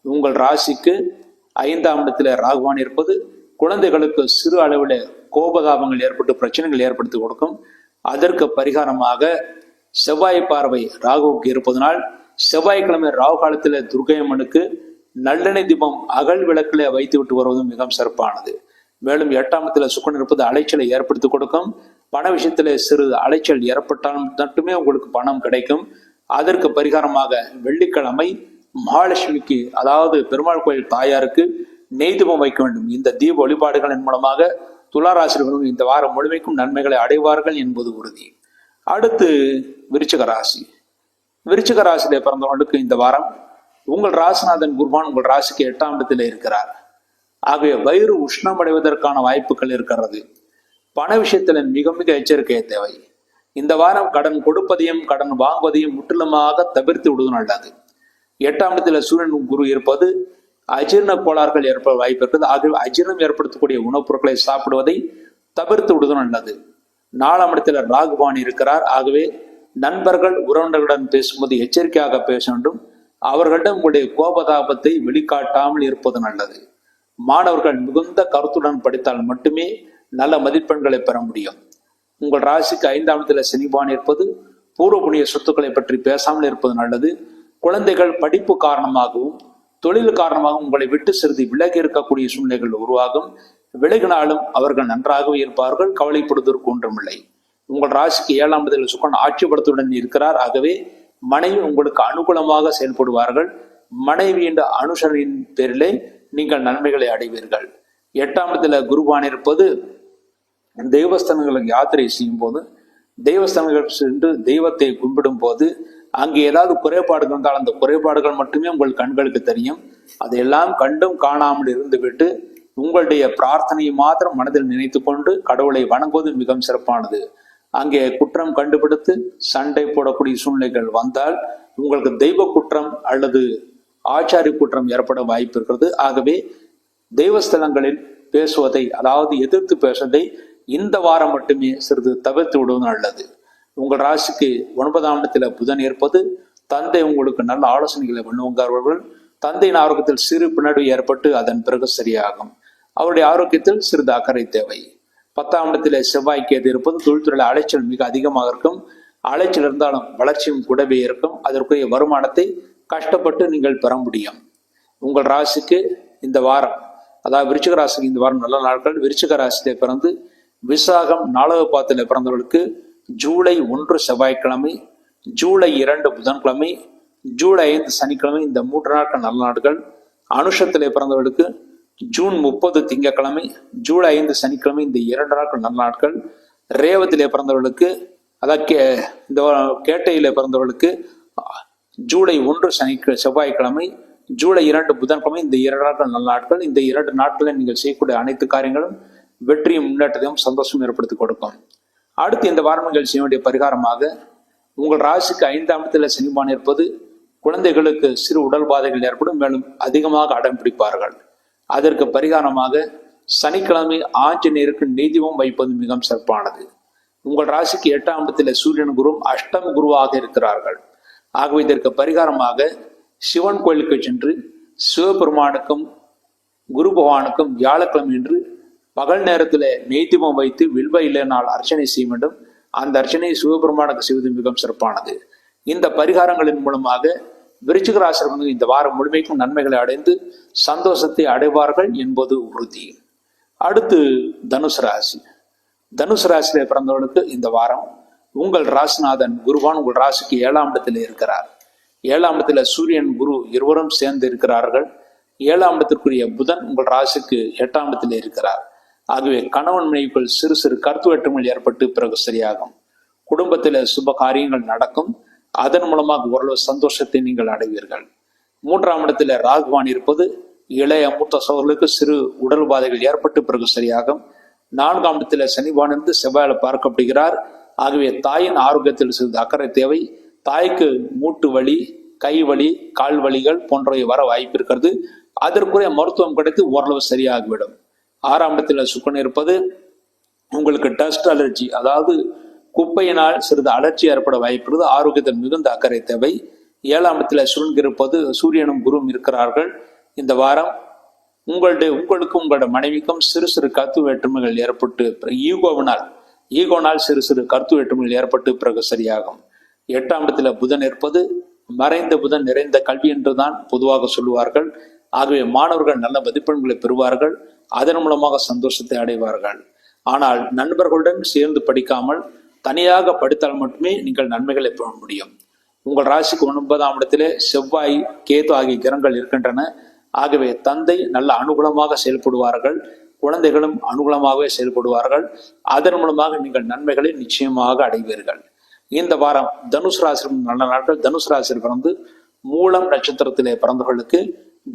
உங்கள் ராசிக்கு 5ஆம் இடத்துல ராகுவான் இருப்பது குழந்தைகளுக்கு சிறு அளவில் கோபதாபங்கள் ஏற்பட்டு பிரச்சனைகள் ஏற்படுத்தி கொடுக்கும். அதற்கு பரிகாரமாக செவ்வாய் பார்வை ராகுவுக்கு இருப்பதனால் செவ்வாய்க்கிழமை ராகு காலத்தில் துர்க்கையம்மனுக்கு நல்லெண்ணெய் தீபம் அகல் விளக்கில் வைத்து விட்டு வருவதும் மிகவும் சிறப்பானது. மேலும் 8ஆம் இடத்துல சுக்கிரன் இருப்பது அலைச்சலை ஏற்படுத்தி கொடுக்கும். பண விஷயத்துல சிறு அலைச்சல் ஏற்பட்டாலும் மட்டுமே உங்களுக்கு பணம் கிடைக்கும். அதற்கு பரிகாரமாக வெள்ளிக்கிழமை மகாலட்சுமிக்கு, அதாவது பெருமாள் கோயில் தாயாருக்கு நெய் தீபம் வைக்க வேண்டும். இந்த தீப வழிபாடுகளின் மூலமாக துளாராசிரியர்களும் இந்த வாரம் முழுமைக்கும் நன்மைகளை அடைவார்கள் என்பது உறுதி. அடுத்து விருச்சிக ராசி. விருச்சிக ராசியில பிறந்தவர்களுக்கு இந்த வாரம் உங்கள் ராசிநாதன் குருவான் உங்கள் ராசிக்கு 8ஆம் இடத்துல இருக்கிறார். ஆகவே வயிறு உஷ்ணம் அடைவதற்கான வாய்ப்புகள் இருக்கிறது. பண விஷயத்துல மிக மிக எச்சரிக்கை தேவை. இந்த வாரம் கடன் கொடுப்பதையும் கடன் வாங்குவதையும் முற்றிலுமாக தவிர்த்து விடுவது நல்லது. 8ஆம் இடத்துல சூரியன் குரு இருப்பது அஜீரண கோளாறுகள் ஏற்பட வாய்ப்பு இருக்கிறது. ஆகவே அஜீரணம் ஏற்படுத்தக்கூடிய உணவுப் பொருட்களை சாப்பிடுவதை தவிர்த்து விடுவது நல்லது. 4ஆம் இடத்துல ராகுபான் இருக்கிறார். ஆகவே நண்பர்கள் உறவினர்களுடன் பேசும்போது எச்சரிக்கையாக பேச வேண்டும். அவர்களிடம் உங்களுடைய கோபதாபத்தை வெளிக்காட்டாமல் இருப்பது நல்லது. மாணவர்கள் மிகுந்த கருத்துடன் படித்தால் மட்டுமே நல்ல மதிப்பெண்களை பெற முடியும். உங்கள் ராசிக்கு 5ஆம் இடத்துல சனிபான் இருப்பது பூர்வ புண்ணிய சொத்துக்களை பற்றி பேசாமல் இருப்பது நல்லது. குழந்தைகள் படிப்பு காரணமாகவும் தொழில் காரணமாகவும் உங்களை விட்டு சிறிது விலகி இருக்கக்கூடிய சூழ்நிலைகள் உருவாகும். விலகினாலும் அவர்கள் நன்றாகவே இருப்பார்கள், கவலைப்படுவதற்கு ஒன்றுமில்லை. உங்கள் ராசிக்கு 7ஆம் இடத்தில் சுக்கிரன் ஆட்சிபலத்துடன் இருக்கிறார். ஆகவே மனைவி உங்களுக்கு அனுகூலமாக செயல்படுவார்கள். மனைவி என்ற அனுசரணையின் பேரிலே நீங்கள் நன்மைகளை அடைவீர்கள். 8ஆம் இடத்துல குருவான் இருப்பது தெய்வஸ்தானங்களுக்கு யாத்திரை செய்யும் போது, தெய்வஸ்தானங்கள் சென்று தெய்வத்தை கும்பிடும் போது அங்கே ஏதாவது குறைபாடுகள் இருந்தால் அந்த குறைபாடுகள் மட்டுமே உங்கள் கண்களுக்கு தெரியும். அதையெல்லாம் கண்டும் காணாமல் இருந்துவிட்டு உங்களுடைய பிரார்த்தனையை மாத்திரம் மனதில் நினைத்து கொண்டு கடவுளை வணங்குவது மிகவும் சிறப்பானது. அங்கே குற்றம் கண்டுபிடித்து சண்டை போடக்கூடிய சூழ்நிலைகள் வந்தால் உங்களுக்கு தெய்வ குற்றம் அல்லது ஆச்சாரிய குற்றம் ஏற்பட வாய்ப்பு இருக்கிறது. ஆகவே தெய்வஸ்தலங்களில் பேசுவதை, அதாவது எதிர்த்து பேசுவதை இந்த வாரம் மட்டுமே சிறிது தவிர்த்து விடுவது நல்லது. உங்கள் ராசிக்கு 9ஆம் இடத்துல புதன் இருப்பது தந்தை உங்களுக்கு நல்ல ஆலோசனைகளை வழங்குவார்கள். தந்தையின் ஆரோக்கியத்தில் சிறு பின்னடைவு ஏற்பட்டு அதன் பிறகு சரியாகும். அவருடைய ஆரோக்கியத்தில் சிறிது அக்கறை தேவை. 10ஆம் இடத்துல செவ்வாய் கேது இருப்பது தொழில்துறையில் அலைச்சல் மிக அதிகமாக இருக்கும். அலைச்சல் இருந்தாலும் வளர்ச்சியும் கூடவே இருக்கும். அதற்குரிய வருமானத்தை கஷ்டப்பட்டு நீங்கள் பெற முடியும். உங்கள் ராசிக்கு இந்த வாரம், அதாவது விருச்சிக ராசிக்கு இந்த வாரம் நல்ல நாட்கள். விருச்சிக ராசியிலே பிறந்து விசாகம் 4வது பாதத்தில் பிறந்தவர்களுக்கு ஜூலை 1 செவ்வாய்க்கிழமை, ஜூலை 2 புதன்கிழமை, ஜூலை 5 சனிக்கிழமை, இந்த 3 நாட்கள் நல்ல நாட்கள். அனுஷத்திலே பிறந்தவர்களுக்கு ஜூன் 30 திங்கட்கிழமை, ஜூலை 5 சனிக்கிழமை, இந்த 2 நாட்கள் நல்ல நாட்கள். ரேவத்திலே பிறந்தவர்களுக்கு, அதாவது இந்த கேட்டையிலே பிறந்தவர்களுக்கு ஜூலை 1 செவ்வாய்க்கிழமை, ஜூலை 2 புதன்கிழமை, இந்த 2 நாட்கள் நல்ல நாட்கள். இந்த 2 நாட்களில் நீங்கள் செய்யக்கூடிய அனைத்து காரியங்களும் வெற்றியும் முன்னேற்றத்தையும் சந்தோஷம் ஏற்படுத்தி கொடுக்கும். அடுத்து இந்த வாரம் நீங்கள் செய்ய வேண்டிய பரிகாரமாக, உங்கள் ராசிக்கு 5ஆம் இடத்துல சனிபான் இருப்பது குழந்தைகளுக்கு சிறு உடல் பாதைகள் ஏற்படும். மேலும் அதிகமாக அடம் பிடிப்பார்கள். அதற்கு பரிகாரமாக சனிக்கிழமை ஆஞ்சநேயருக்கு நெய்தீபம் வைப்பது மிகவும் சிறப்பானது. உங்கள் ராசிக்கு 8ஆம் இடத்துல சூரியன் குரு அஷ்டம் குருவாக இருக்கிறார்கள். ஆகவே இதற்கு பரிகாரமாக சிவன் கோயிலுக்கு சென்று சிவபெருமானுக்கும் குரு பகவானுக்கும் வியாழக்கிழமை என்று பகல் நேரத்தில் நெய்தீபம் வைத்து வில்வ இலையினால் அர்ச்சனை செய்ய வேண்டும். அந்த அர்ச்சனையை சிவபெருமானுக்கு செய்வது மிகவும் சிறப்பானது. இந்த பரிகாரங்களின் மூலமாக விருச்சிக ராசிகள் இந்த வாரம் முழுமைக்கும் நன்மைகளை அடைந்து சந்தோஷத்தை அடைவார்கள் என்பது உறுதி. அடுத்து தனுசு ராசி. தனுசு ராசியில பிறந்தவர்களுக்கு இந்த வாரம் உங்கள் ராசிநாதன் குருவான் உங்கள் ராசிக்கு 7ஆம் இடத்துல இருக்கிறார். 7ஆம் இடத்துல சூரியன் குரு இருவரும் சேர்ந்து இருக்கிறார்கள். 7ஆம் இடத்திற்குரிய புதன் உங்கள் ராசிக்கு 8ஆம் இடத்துல இருக்கிறார். ஆகவே கணவன் மனைவிக்குள் சிறு சிறு கருத்து வேற்றுமைகள் ஏற்பட்டு பிறகு சரியாகும். குடும்பத்தில் சுப காரியங்கள் நடக்கும். அதன் மூலமாக ஓரளவு சந்தோஷத்தை நீங்கள் அடைவீர்கள். 3ஆம் இடத்துல ராகுவான் இருப்பது இளைய மூத்த சோழர்களுக்கு சிறு உடல் பாதைகள் ஏற்பட்டு பிறகு சரியாகும். 4ஆம் இடத்துல சனிபான் இருந்து செவ்வாயில பார்க்கப்படுகிறார். ஆகவே தாயின் ஆரோக்கியத்தில் சிறிது அக்கறை தேவை. தாய்க்கு மூட்டு வலி, கை வலி, கால் வலிகள் போன்றவை வர வாய்ப்பு இருக்கிறது. அதற்குரிய மருத்துவம் கிடைத்து ஓரளவு சரியாகிவிடும். 6ஆம் இடத்துல சுக்கிரன் இருப்பது உங்களுக்கு டஸ்ட் அலர்ஜி, அதாவது குப்பையினால் சிறிது அலர்ஜி ஏற்பட வாய்ப்புகிறது. ஆரோக்கியத்தில் மிகுந்த அக்கறை தேவை. 7ஆம் இடத்துல சுருங்கி இருப்பது சூரியனும் குருவும் இருக்கிறார்கள். இந்த வாரம் உங்களுக்கும் உங்களோட மனைவிக்கும் சிறு சிறு கருத்து வேற்றுமைகள் ஏற்பட்டு ஈகோனால் சிறு சிறு கருத்து வேற்றுமைகள் ஏற்பட்டு பிறகு சரியாகும். 8ஆம் இடத்துல புதன் இருப்பது மறைந்த புதன் நிறைந்த கல்வி என்றுதான் பொதுவாக சொல்லுவார்கள். ஆகவே மாணவர்கள் நல்ல மதிப்பெண்களை பெறுவார்கள், அதன் மூலமாக சந்தோஷத்தை அடைவார்கள். ஆனால் நண்பர்களுடன் சேர்ந்து படிக்காமல் தனியாக படித்தால் மட்டுமே நீங்கள் நன்மைகளை பெற முடியும். உங்கள் ராசிக்கு 9ஆம் இடத்திலே செவ்வாய், கேது ஆகிய கிரகங்கள் இருக்கின்றன. ஆகவே தந்தை நல்ல அனுகூலமாக செயல்படுவார்கள், குழந்தைகளும் அனுகூலமாகவே செயல்படுவார்கள். அதன் மூலமாக நீங்கள் நன்மைகளை நிச்சயமாக அடைவீர்கள். இந்த வாரம் தனுசு ராசி நல்ல நாட்கள். தனுசு ராசியில் பிறந்து மூலம் நட்சத்திரத்திலே பிறந்தவர்களுக்கு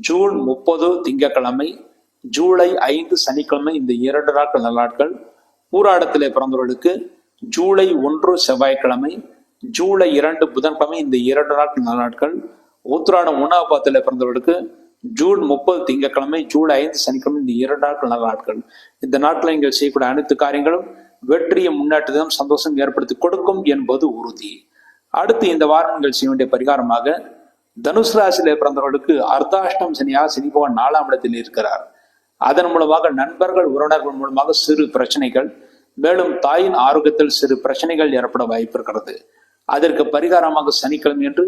ஜூன் 30 திங்கட்கிழமை, ஜூலை 5 சனிக்கிழமை, இந்த 2 நாட்கள் நல்ல நாட்கள். பூராடத்திலே பிறந்தவர்களுக்கு ஜூலை 1 செவ்வாய்க்கிழமை, ஜூலை 2 புதன்கிழமை, இந்த 2 நாட்கள் நல்ல நாட்கள். உத்திராடம் 1ஆம் பாதத்திலே பிறந்தவர்களுக்கு ஜூன் 30 திங்கட்கிழமை, ஜூலை 5 சனிக்கிழமை, இந்த 2 நாட்கள் நல்ல நாட்கள். இந்த நாட்களில் நீங்கள் செய்யக்கூடிய அனைத்து காரியங்களும் வெற்றியை முன்னேற்றத்தையும் சந்தோஷம் ஏற்படுத்தி கொடுக்கும் என்பது உறுதி. அடுத்து இந்த வாரம் நீங்கள் செய்ய வேண்டிய பரிகாரமாக, தனுசு ராசியிலே பிறந்தவர்களுக்கு அர்த்தாஷ்டம் சனியாக சனி பகவான் 4ஆம் இடத்தில் இருக்கிறார். அதன் மூலமாக நண்பர்கள், உறவினர்கள் மூலமாக சிறு பிரச்சனைகள், மேலும் தாயின் ஆரோக்கியத்தில் சிறு பிரச்சனைகள் ஏற்பட வாய்ப்பு இருக்கிறது. அதற்கு பரிகாரமாக சனிக்கிழமை என்று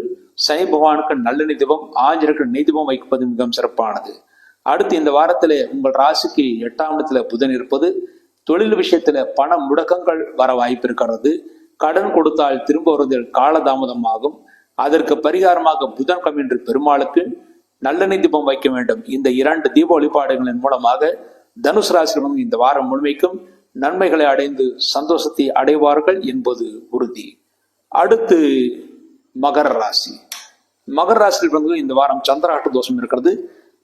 சனி பகவானுக்கு நல்லெண்ணெய் தீபம், ஆஞ்சநேயருக்கு நெய் தீபம் வைப்பது மிகவும் சிறப்பானது. அடுத்து இந்த வாரத்திலே உங்கள் ராசிக்கு 8ஆம் இடத்துல புதன் இருப்பது தொழில் விஷயத்துல பண முடக்கங்கள் வர வாய்ப்பு இருக்கிறது. கடன் கொடுத்தால் திரும்ப வருவதில் காலதாமதமாகும். அதற்கு பரிகாரமாக புதன்கிழமை என்று பெருமாளுக்கு நல்லெண்ணெய் தீபம் வைக்க வேண்டும். இந்த 2 தீப வழிபாடுகளின் மூலமாக தனுசு ராசியிலும் இந்த வாரம் முழுமைக்கும் நன்மைகளை அடைந்து சந்தோஷத்தை அடைவார்கள் என்பது உறுதி. அடுத்து மகர ராசி. மகர ராசியில் பிறந்தது இந்த வாரம் சந்திராஷ்ட தோஷம் இருக்கிறது.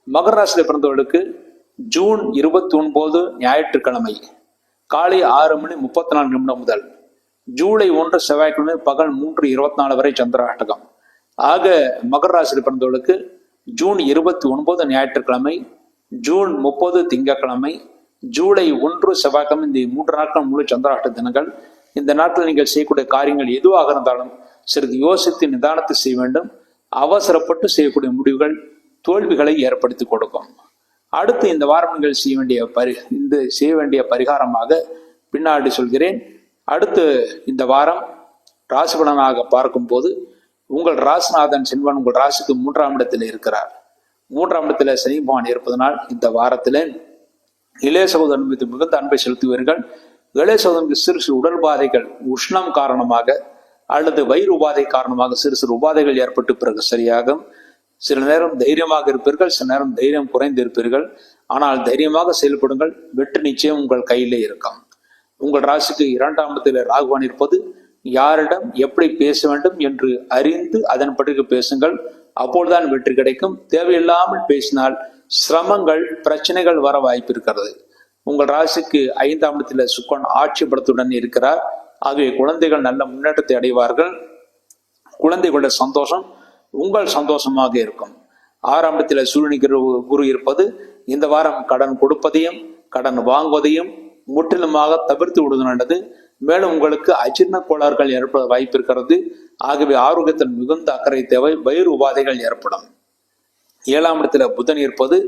மகர ராசியில் பிறந்தவர்களுக்கு ஜூன் 29 ஞாயிற்றுக்கிழமை காலை 6:34 முதல் ஜூலை 1 செவ்வாய்க்கிழமை பகல் 3:24 வரை சந்திராஷ்டகம். ஆக மகர ராசியில் பிறந்தவர்களுக்கு ஜூன் 29 ஞாயிற்றுக்கிழமை, ஜூன் 30 திங்கட்கிழமை, ஜூலை 1 செவ்வாய்க்கிழமை, இந்த 3 நாட்கள் முழு சந்திராஷ்ட தினங்கள். இந்த நாட்களில் நீங்கள் செய்யக்கூடிய காரியங்கள் எதுவாக இருந்தாலும் சிறிது யோசித்து நிதானத்தை செய்ய வேண்டும். அவசரப்பட்டு செய்யக்கூடிய முடிவுகள் தோல்விகளை ஏற்படுத்தி கொடுக்கும். அடுத்து இந்த வாரம் நீங்கள் செய்ய வேண்டிய பரிகாரமாக பின்னாடி சொல்கிறேன். அடுத்து இந்த வாரம் ராசி பலனாக பார்க்கும் போது உங்கள் ராசிநாதன் செல்வன் உங்கள் ராசிக்கு 3ஆம் இடத்தில் இருக்கிறார். 3ஆம் இடத்துல சனி பகவான் இருப்பதனால் இந்த வாரத்தில் இளைய சகோதரன் மீது மிகுந்த அன்பை செலுத்துவீர்கள். இளைய சகோதரனுக்கு சிறு சிறு உடல் உபாதைகள், உஷ்ணம் காரணமாக அல்லது வயிறு உபாதை காரணமாக சிறு சிறு உபாதைகள் ஏற்பட்டு பிறகு சரியாகும். சில நேரம் தைரியமாக இருப்பீர்கள், சில நேரம் தைரியம் குறைந்து இருப்பீர்கள். ஆனால் தைரியமாக செயல்படுங்கள், வெற்றி நிச்சயம் உங்கள் கையிலே இருக்கும். உங்கள் ராசிக்கு 2ஆம் இடத்தில் ராகுவான் இருப்பது யாரிடம் எப்படி பேச வேண்டும் என்று அறிந்து அதன்படி பேசுங்கள். அப்போதுதான் வெற்றி கிடைக்கும். தேவையில்லாமல் பேசினால் சிரமங்கள், பிரச்சனைகள் வர வாய்ப்பு இருக்கிறது. உங்கள் ராசிக்கு 5ஆம் இடத்தில் சுக்கரன் ஆட்சி பலத்துடன் இருக்கிறார். ஆகவே குழந்தைகள் நல்ல முன்னேற்றத்தை அடைவார்கள். குழந்தைகளுடைய சந்தோஷம் உங்கள் சந்தோஷமாக இருக்கும். 6ஆம் இடத்தில் சூரியன் குரு இருப்பது இந்த வாரம் கடன் கொடுப்பதையும் கடன் வாங்குவதையும் முற்றிலுமாக தவிர்த்து விடுவது நல்லது. மேலும் உங்களுக்கு அஜீர்ண கோளாறுகள் ஏற்பட வாய்ப்பு இருக்கிறது. ஆகவே ஆரோக்கியத்தில் மிகுந்த அக்கறை தேவை. வயிறு உபாதைகள் ஏற்படும். 7ஆம் இடத்துல புதன் இருப்பது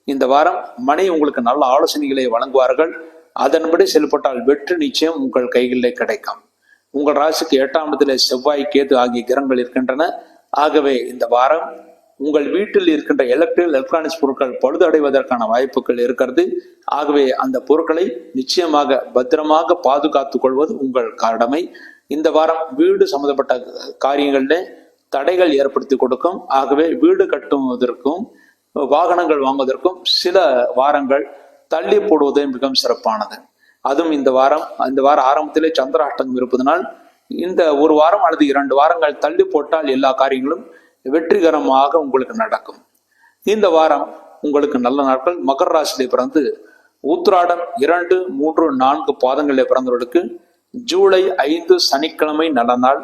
இந்த வாரம் மனை உங்களுக்கு நல்ல ஆலோசனைகளை வழங்குவார்கள். அதன்படி செயல்பட்டால் வெற்றி நிச்சயம் உங்கள் கைகளிலே கிடைக்கும். உங்கள் ராசிக்கு 8ஆம் இடத்துல செவ்வாய், கேது ஆகிய கிரகங்கள் இருக்கின்றன. ஆகவே இந்த வாரம் உங்கள் வீட்டில் இருக்கின்ற எலக்ட்ரானிக்ஸ் பொருட்கள் பழுதடைவதற்கான வாய்ப்புகள் இருக்கிறது. ஆகவே அந்த பொருட்களை நிச்சயமாக பத்திரமாக பாதுகாத்துக் கொள்வது உங்கள் கடமை. இந்த வாரம் வீடு சம்பந்தப்பட்ட காரியங்களில் தடைகள் ஏற்படுத்தி கொடுக்கும். ஆகவே வீடு கட்டுவதற்கும் வாகனங்கள் வாங்குவதற்கும் சில வாரங்கள் தள்ளி போடுவது மிகவும் சிறப்பானது. அதுவும் இந்த வாரம் ஆரம்பத்திலே சந்திராஷ்டகம் இருப்பதனால் இந்த ஒரு வாரம் அல்லது 2 வாரங்கள் தள்ளி போட்டால் எல்லா காரியங்களும் வெற்றிகரமாக உங்களுக்கு நடக்கும். இந்த வாரம் உங்களுக்கு நல்ல நாட்கள். மகர ராசியிலே பிறந்து உத்திராடம் 2, 3, 4 பாதங்களிலே பிறந்தவர்களுக்கு ஜூலை 5 சனிக்கிழமை நல்ல நாள்.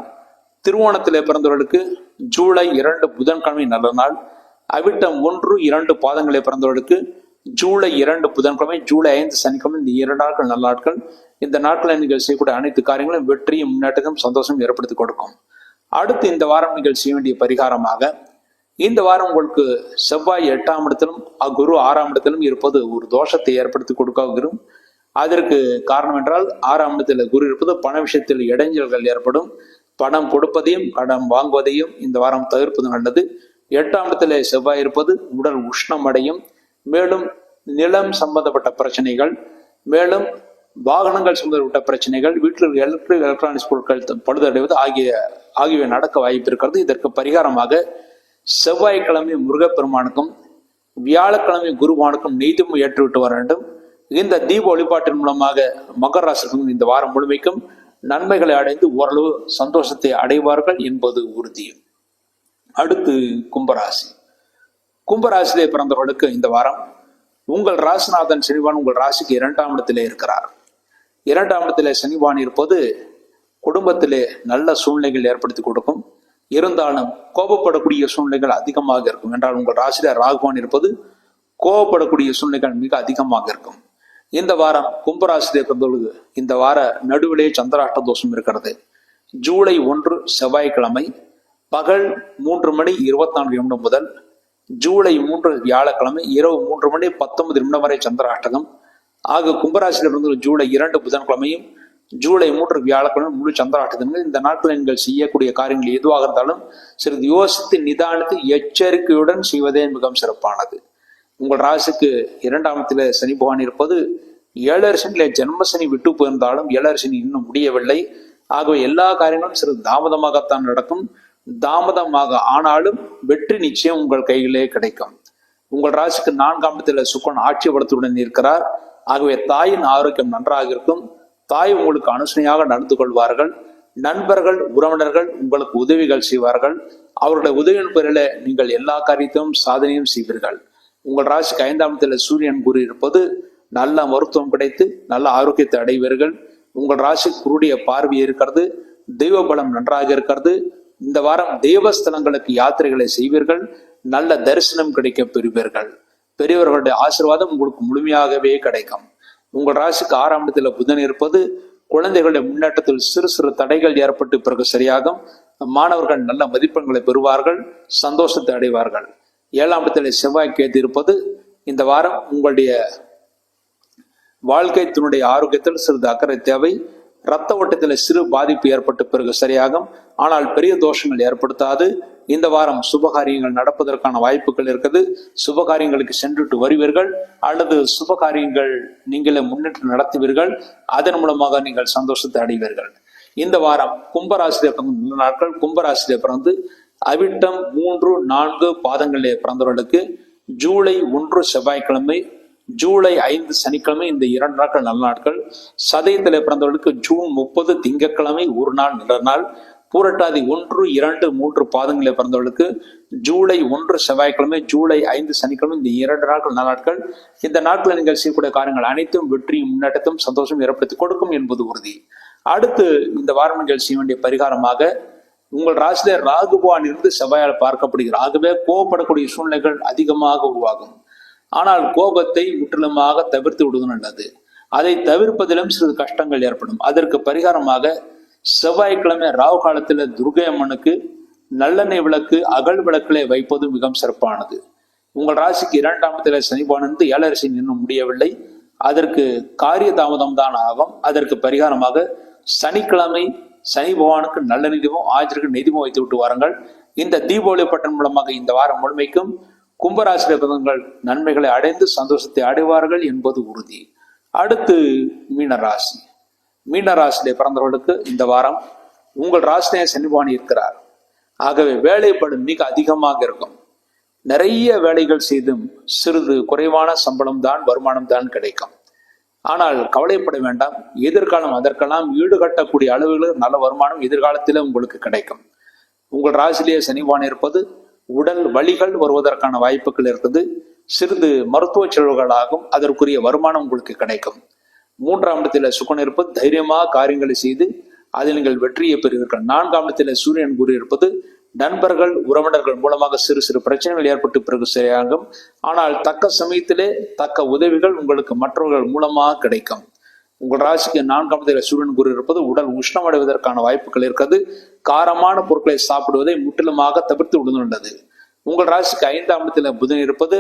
திருவோணத்திலே பிறந்தவர்களுக்கு ஜூலை 2 புதன்கிழமை நல்ல நாள். அவிட்டம் 1, 2 பாதங்களிலே பிறந்தவர்களுக்கு ஜூலை 2 புதன்கிழமை, ஜூலை 5 சனிக்கிழமை, இந்த 2 நாட்கள் நல்ல நாட்கள். இந்த நாட்களில் நீங்கள் செய்யக்கூடிய அனைத்து காரியங்களும் வெற்றியும் முன்னேற்றமும் சந்தோஷம் ஏற்படுத்தி கொடுக்கும். அடுத்து இந்த வாரம் நீங்கள் செய்ய வேண்டிய பரிகாரமாக, இந்த வாரம் உங்களுக்கு செவ்வாய் 8ஆம் இடத்திலும் குரு 6ஆம் இடத்திலும் இருப்பது ஒரு தோஷத்தை ஏற்படுத்தி கொடுக்கும். அதற்கு காரணம் என்றால் 6ஆம் இடத்தில் குரு இருப்பது பண விஷயத்தில் இடைஞ்சல்கள் ஏற்படும். பணம் கொடுப்பதையும் கடன் வாங்குவதையும் இந்த வாரம் தவிர்ப்பது நல்லது. 8ஆம் இடத்திலே செவ்வாய் இருப்பது உடல் உஷ்ணம் அடையும். மேலும் நிலம் சம்பந்தப்பட்ட பிரச்சனைகள், மேலும் வாகனங்கள் சம்பந்தப்பட்ட பிரச்சனைகள், வீட்டில் எலக்ட்ரானிக்ஸ் பொருட்கள் பழுதடைவது ஆகியவை நடக்க வாய்ப்பு இருக்கிறது. இதற்கு பரிகாரமாக செவ்வாய்க்கிழமை முருகப்பெருமானுக்கும் வியாழக்கிழமை குருவானுக்கும் நெய்தீபம் ஏற்றுவிட்டு வர வேண்டும். இந்த தீப வழிபாட்டின் மூலமாக மகர ராசிக்கும் இந்த வாரம் முழுமைக்கும் நன்மைகளை அடைந்து ஓரளவு சந்தோஷத்தை அடைவார்கள் என்பது உறுதி. அடுத்து கும்பராசி. கும்பராசியிலே பிறந்தவர்களுக்கு இந்த வாரம் உங்கள் ராசிநாதன் சனிவான் உங்கள் ராசிக்கு 2ஆம் இடத்திலே இருக்கிறார். 2ஆம் இடத்திலே சனிவான் இருப்பது குடும்பத்திலே நல்ல சூழ்நிலைகள் ஏற்படுத்தி கொடுக்கும். இருந்தாலும் கோபப்படக்கூடிய சூழ்நிலைகள் அதிகமாக இருக்கும். என்றால் உங்கள் ராசியில ராகுவான் இருப்பது கோபப்படக்கூடிய சூழ்நிலைகள் மிக அதிகமாக இருக்கும். இந்த வாரம் கும்பராசியிலே பிறந்தவர்களுக்கு இந்த வார நடுவிலே சந்திராஷ்ட தோஷம் இருக்கிறது. ஜூலை 1 செவ்வாய்க்கிழமை பகல் 3:24 முதல் ஜூலை 3 வியாழக்கிழமை இரவு 3:19 வரை சந்திராஷ்டகம். ஆக கும்பராசியில் இருந்து ஜூலை 2 புதன்கிழமையும் ஜூலை 3 வியாழக்கிழமை முழு சந்திராஷ்டகங்கள். இந்த நாட்களில் நீங்கள் செய்யக்கூடிய காரியங்கள் எதுவாக இருந்தாலும் சிறிது யோசித்து நிதானித்து எச்சரிக்கையுடன் செய்வதே மிகவும் சிறப்பானது. உங்கள் ராசிக்கு 2ஆம் இடத்திலே சனி பகவான் இருப்பது 7 சனியிலே ஜென்மசனி விட்டு போயிருந்தாலும் 7 சனி இன்னும் முடியவில்லை. ஆகவே எல்லா காரியங்களும் சிறிது தாமதமாகத்தான் நடக்கும். தாமதமாக ஆனாலும் வெற்றி நிச்சயம் உங்கள் கையிலே கிடைக்கும். உங்கள் ராசிக்கு 4ஆம் இடத்திலே சுக்கிரன் ஆட்சி பலத்துடன் இருக்கிறார். ஆகவே தாயின் ஆரோக்கியம் நன்றாக இருக்கும். தாய் உங்களுக்கு அனுசனையாக நடந்து கொள்வார்கள். நண்பர்கள் உறவினர்கள் உங்களுக்கு உதவிகள் செய்வார்கள். அவர்களுடைய உதவியின் பேரில் நீங்கள் எல்லா காரியத்தையும் சாதனையும் செய்வீர்கள். உங்கள் ராசிக்கு 5ஆம் இடத்துல சூரியன் குரு இருப்பது நல்ல மருத்துவம் கிடைத்து நல்ல ஆரோக்கியத்தை அடைவீர்கள். உங்கள் ராசிக்கு குருடைய பார்வை இருக்கிறது. தெய்வ பலம் நன்றாக இருக்கிறது. இந்த வாரம் தெய்வஸ்தலங்களுக்கு யாத்திரைகளை செய்வீர்கள். நல்ல தரிசனம் கிடைக்க பெறுவீர்கள். பெரியவர்களுடைய ஆசீர்வாதம் உங்களுக்கு முழுமையாகவே கிடைக்கும். உங்கள் ராசிக்கு 6ஆம் இடத்துல புதன் இருப்பது குழந்தைகளுடைய முன்னேற்றத்தில் சிறு சிறு தடைகள் ஏற்பட்டு பிறகு சரியாகும். மாணவர்கள் நல்ல மதிப்பெண்களை பெறுவார்கள், சந்தோஷத்தை அடைவார்கள். 7ஆம் இடத்துல செவ்வாய் கேது இருப்பது இந்த வாரம் உங்களுடைய வாழ்க்கை துணையுடைய ஆரோக்கியத்தில் சிறிது அக்கறை தேவை. இரத்த ஓட்டத்தில் சிறு பாதிப்பு ஏற்பட்டு பிறகு சரியாகும். ஆனால் பெரிய தோஷங்கள் ஏற்படுத்தாது. இந்த வாரம் சுபகாரியங்கள் நடப்பதற்கான வாய்ப்புகள் இருக்குது. சுபகாரியங்களுக்கு சென்றுட்டு வருவீர்கள் அல்லது சுபகாரியங்கள் நீங்களே முன்னேற்றம் நடத்துவீர்கள். அதன் மூலமாக நீங்கள் சந்தோஷத்தை அடைவீர்கள். இந்த வாரம் கும்பராசிலே பிறந்த நாட்கள் கும்பராசிலே பிறந்து அவிட்டம் 3, 4 பாதங்களிலே பிறந்தவர்களுக்கு ஜூலை 1 செவ்வாய்க்கிழமை, ஜூலை 5 சனிக்கிழமை இந்த 2 நாட்கள் நல்ல நாட்கள். சதயத்திலே பிறந்தவர்களுக்கு ஜூன் 30 திங்கட்கிழமை ஒரு நாள் நல்ல நாள். பூரட்டாதி 1, 2, 3 பாதங்களில் பிறந்தவர்களுக்கு ஜூலை 1 செவ்வாய்க்கிழமை, ஜூலை 5 சனிக்கிழமை இந்த 2 நாட்கள் நல்ல நாட்கள். இந்த நாட்களில் நீங்கள் செய்யக்கூடிய காரியங்கள் அனைத்தும் வெற்றியும் முன்னேற்றத்தையும் சந்தோஷம் ஏற்படுத்தி கொடுக்கும் என்பது உறுதி. அடுத்து இந்த வாரம் நீங்கள் செய்ய வேண்டிய பரிகாரமாக உங்கள் ராசியிலே ராகு பகவான் இருந்து செவ்வாயால் பார்க்கப்படுகிறார். ஆகவே கோபப்படக்கூடிய சூழ்நிலைகள் அதிகமாக உருவாகும். ஆனால் கோபத்தை முற்றிலுமாக தவிர்த்து விடுவது நல்லது. அதை தவிர்ப்பதிலும் சிறிது கஷ்டங்கள் ஏற்படும். அதற்கு பரிகாரமாக செவ்வாய்க்கிழமை ராகு காலத்தில் துர்க்கை அம்மனுக்கு நல்லெண்ணெய் விளக்கு, அகல் விளக்குகளை வைப்பது மிகவும் சிறப்பானது. உங்கள் ராசிக்கு 2ஆம் இடத்துல சனிபானந்து 7 சனி இன்னும் முடியவில்லை. அதற்கு காரிய தாமதம் தான் ஆகும். அதற்கு பரிகாரமாக சனிக்கிழமை சனி பகவானுக்கு நல்ல தீபம், ஆஜருக்கு நெய்தீபம் வைத்து விட்டு வாருங்கள். இந்த தீபாவளி பட்டன் மூலமாக இந்த வாரம் முழுமைக்கும் கும்பராசிரிய பதங்கள் நன்மைகளை அடைந்து சந்தோஷத்தை அடைவார்கள் என்பது உறுதி. அடுத்து மீனராசி. மீனராசியிலே பிறந்தவர்களுக்கு இந்த வாரம் உங்கள் ராசினே சனிபாணி இருக்கிறார். ஆகவே வேலைப்படு மிக அதிகமாக இருக்கும். நிறைய வேலைகள் செய்தும் சிறிது குறைவான சம்பளம் தான், வருமானம் தான் கிடைக்கும். ஆனால் கவலைப்பட வேண்டாம். எதிர்காலம் அதற்கெல்லாம் ஈடுகட்டக்கூடிய அளவுகளில் நல்ல வருமானம் எதிர்காலத்தில் உங்களுக்கு கிடைக்கும். உங்கள் ராசியிலேயே சனிபாணி இருப்பது உடல் வலிகள் வருவதற்கான வாய்ப்புகள் இருக்குது. சிறிது மருத்துவ செலவுகளாகும். அதற்குரிய வருமானம் உங்களுக்கு கிடைக்கும். 3ஆம் இடத்தில் சுக்கிரன் இருப்பது தைரியமாக காரியங்களை செய்து அதில் நீங்கள் வெற்றியை பெறுவீர்கள். 4ஆம் இடத்தில் சூரியன் குரு இருப்பது நண்பர்கள் உறவினர்கள் மூலமாக சிறு சிறு பிரச்சனைகள் ஏற்பட்டு பிறகு சரியாகும். ஆனால் தக்க சமயத்திலே தக்க உதவிகள் உங்களுக்கு மற்றவர்கள் மூலமாக கிடைக்கும். உங்கள் ராசிக்கு 4ஆம் இடத்தில் சூரியன் குரு இருப்பது உடல் உஷ்ணம் அடைவதற்கான வாய்ப்புகள் இருக்கிறது. காரமான பொருட்களை சாப்பிடுவதை முற்றிலுமாக தவிர்த்து விடுந்துள்ளது. உங்கள் ராசிக்கு 5ஆம் இடத்தில் புதன் இருப்பது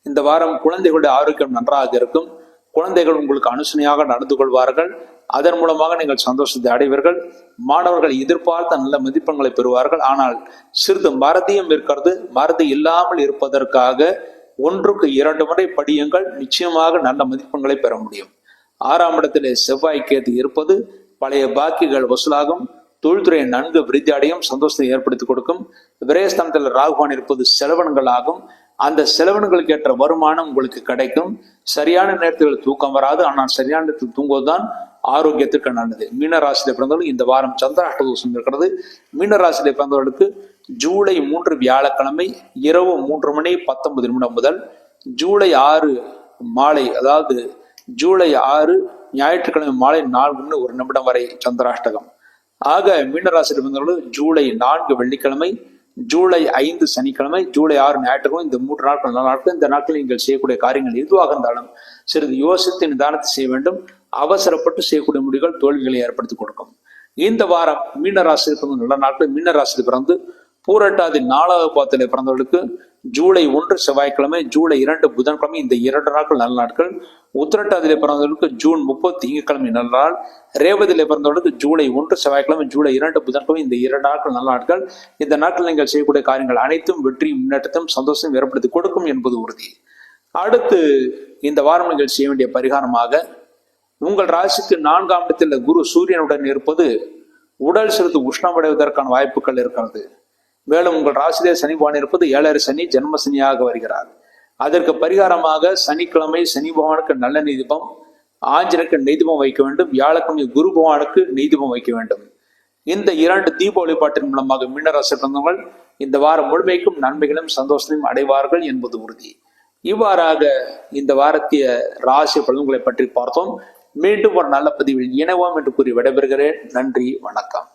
இந்த வாரம் குழந்தைகளுடைய ஆரோக்கியம் நன்றாக இருக்கும். குழந்தைகள் உங்களுக்கு அனுசனையாக நடந்து கொள்வார்கள். அதன் மூலமாக நீங்கள் சந்தோஷத்தை அடைவீர்கள். மாணவர்கள் எதிர்பார்த்த நல்ல மதிப்பெண்களை பெறுவார்கள். ஆனால் சிறிது மறதியும் இருக்கிறது. மறதி இல்லாமல் இருப்பதற்காக 1க்கு 2 முறை படியுங்கள். நிச்சயமாக நல்ல மதிப்பெண்களை பெற முடியும். 6ஆம் இடத்திலே செவ்வாய் கேது இருப்பது பழைய பாக்கிகள் வசூலாகும். தொழில்துறையை நன்கு விருத்தி அடையும், சந்தோஷத்தை ஏற்படுத்தி கொடுக்கும். விரயஸ்தானத்தில் ராகுவான் இருப்பது செலவன்கள் ஆகும். அந்த செலவன்களுக்கு ஏற்ற வருமானம் உங்களுக்கு கிடைக்கும். சரியான நேரத்தில் தூக்கம் வராது. ஆனால் சரியான நேரத்தில் தூங்குவதுதான் ஆரோக்கியத்திற்கு நல்லது. மீனராசியில பிறந்தவர்கள் இந்த வாரம் சந்திராஷ்ட தோஷம் இருக்கிறது. மீனராசியில பிறந்தவர்களுக்கு ஜூலை 3 வியாழக்கிழமை இரவு 3 மணி 19 நிமிடம் முதல் ஜூலை 6 மாலை, அதாவது ஜூலை 6 ஞாயிற்றுக்கிழமை மாலை 4 நிமிடம் வரை சந்திராஷ்டகம். ஆக மீனராசியில் பிறந்தவர்கள் ஜூலை 4 வெள்ளிக்கிழமை, ஜூலை 5 சனிக்கிழமை, ஜூலை 6 ஞாயிற்றுக்கிழமை, இந்த 3 நாட்கள் நல்ல நாட்கள். இந்த நாட்களில் நீங்கள் செய்யக்கூடிய காரியங்கள் எதுவாக இருந்தாலும் சிறிது யோசித்து நிதானத்தை செய்ய வேண்டும். அவசரப்பட்டு செய்யக்கூடிய முடிவுகள் தோல்விகளை ஏற்படுத்தி கொடுக்கும். இந்த வாரம் மீனராசியில் பிறந்த நல்ல நாட்கள். மீனராசியில் பிறந்து பூரட்டாதி 4வது பாதத்திலே பிறந்தவர்களுக்கு ஜூலை 1 செவ்வாய்க்கிழமை, ஜூலை 2 புதன்கிழமை, இந்த 2 நாட்கள் நல்ல நாட்கள். உத்திரட்டாதியிலே பிறந்தவர்களுக்கு ஜூன் 30 திங்கட்கிழமை நல்ல நாள். ரேவதியிலே பிறந்தவர்களுக்கு ஜூலை 1 செவ்வாய்க்கிழமை, ஜூலை 2 புதன்கிழமை, இந்த 2 நாட்கள் நல்ல நாட்கள். இந்த நாட்கள் நீங்கள் செய்யக்கூடிய காரியங்கள் அனைத்தும் வெற்றியும் முன்னேற்றத்தையும் சந்தோஷம் ஏற்படுத்தி கொடுக்கும் என்பது உறுதி. அடுத்து இந்த வாரம் நீங்கள் செய்ய வேண்டிய பரிகாரமாக, உங்கள் ராசிக்கு 4ஆம் இடத்தில் குரு சூரியனுடன் இருப்பது உடல் சிறிது உஷ்ணமடைவதற்கான வாய்ப்புகள் இருக்கிறது. மேலும் உங்கள் ராசியிலே சனி பகவான் இருப்பது 7 சனி, ஜென்ம சனியாக வருகிறார். அதற்கு பரிகாரமாக சனிக்கிழமை சனி பகவானுக்கு நல்ல நெய்தீபம், ஆஞ்சநேயருக்கு நெய்தீபம் வைக்க வேண்டும். வியாழக்கிழமை குரு பகவானுக்கு நெய்தீபம் வைக்க வேண்டும். இந்த 2 தீப வழிபாட்டின் மூலமாக மீனராசி பிறந்தவர்கள் இந்த வாரம் முழுமைக்கும் நன்மைகளும் சந்தோஷத்தையும் அடைவார்கள் என்பது உறுதி. இவ்வாறாக இந்த வாரத்திய ராசி பலன்களை பற்றி பார்த்தோம். மீண்டும் ஒரு நல்ல பதிவில் இணைவோம் என்று கூறி விடைபெறுகிறேன். நன்றி, வணக்கம்.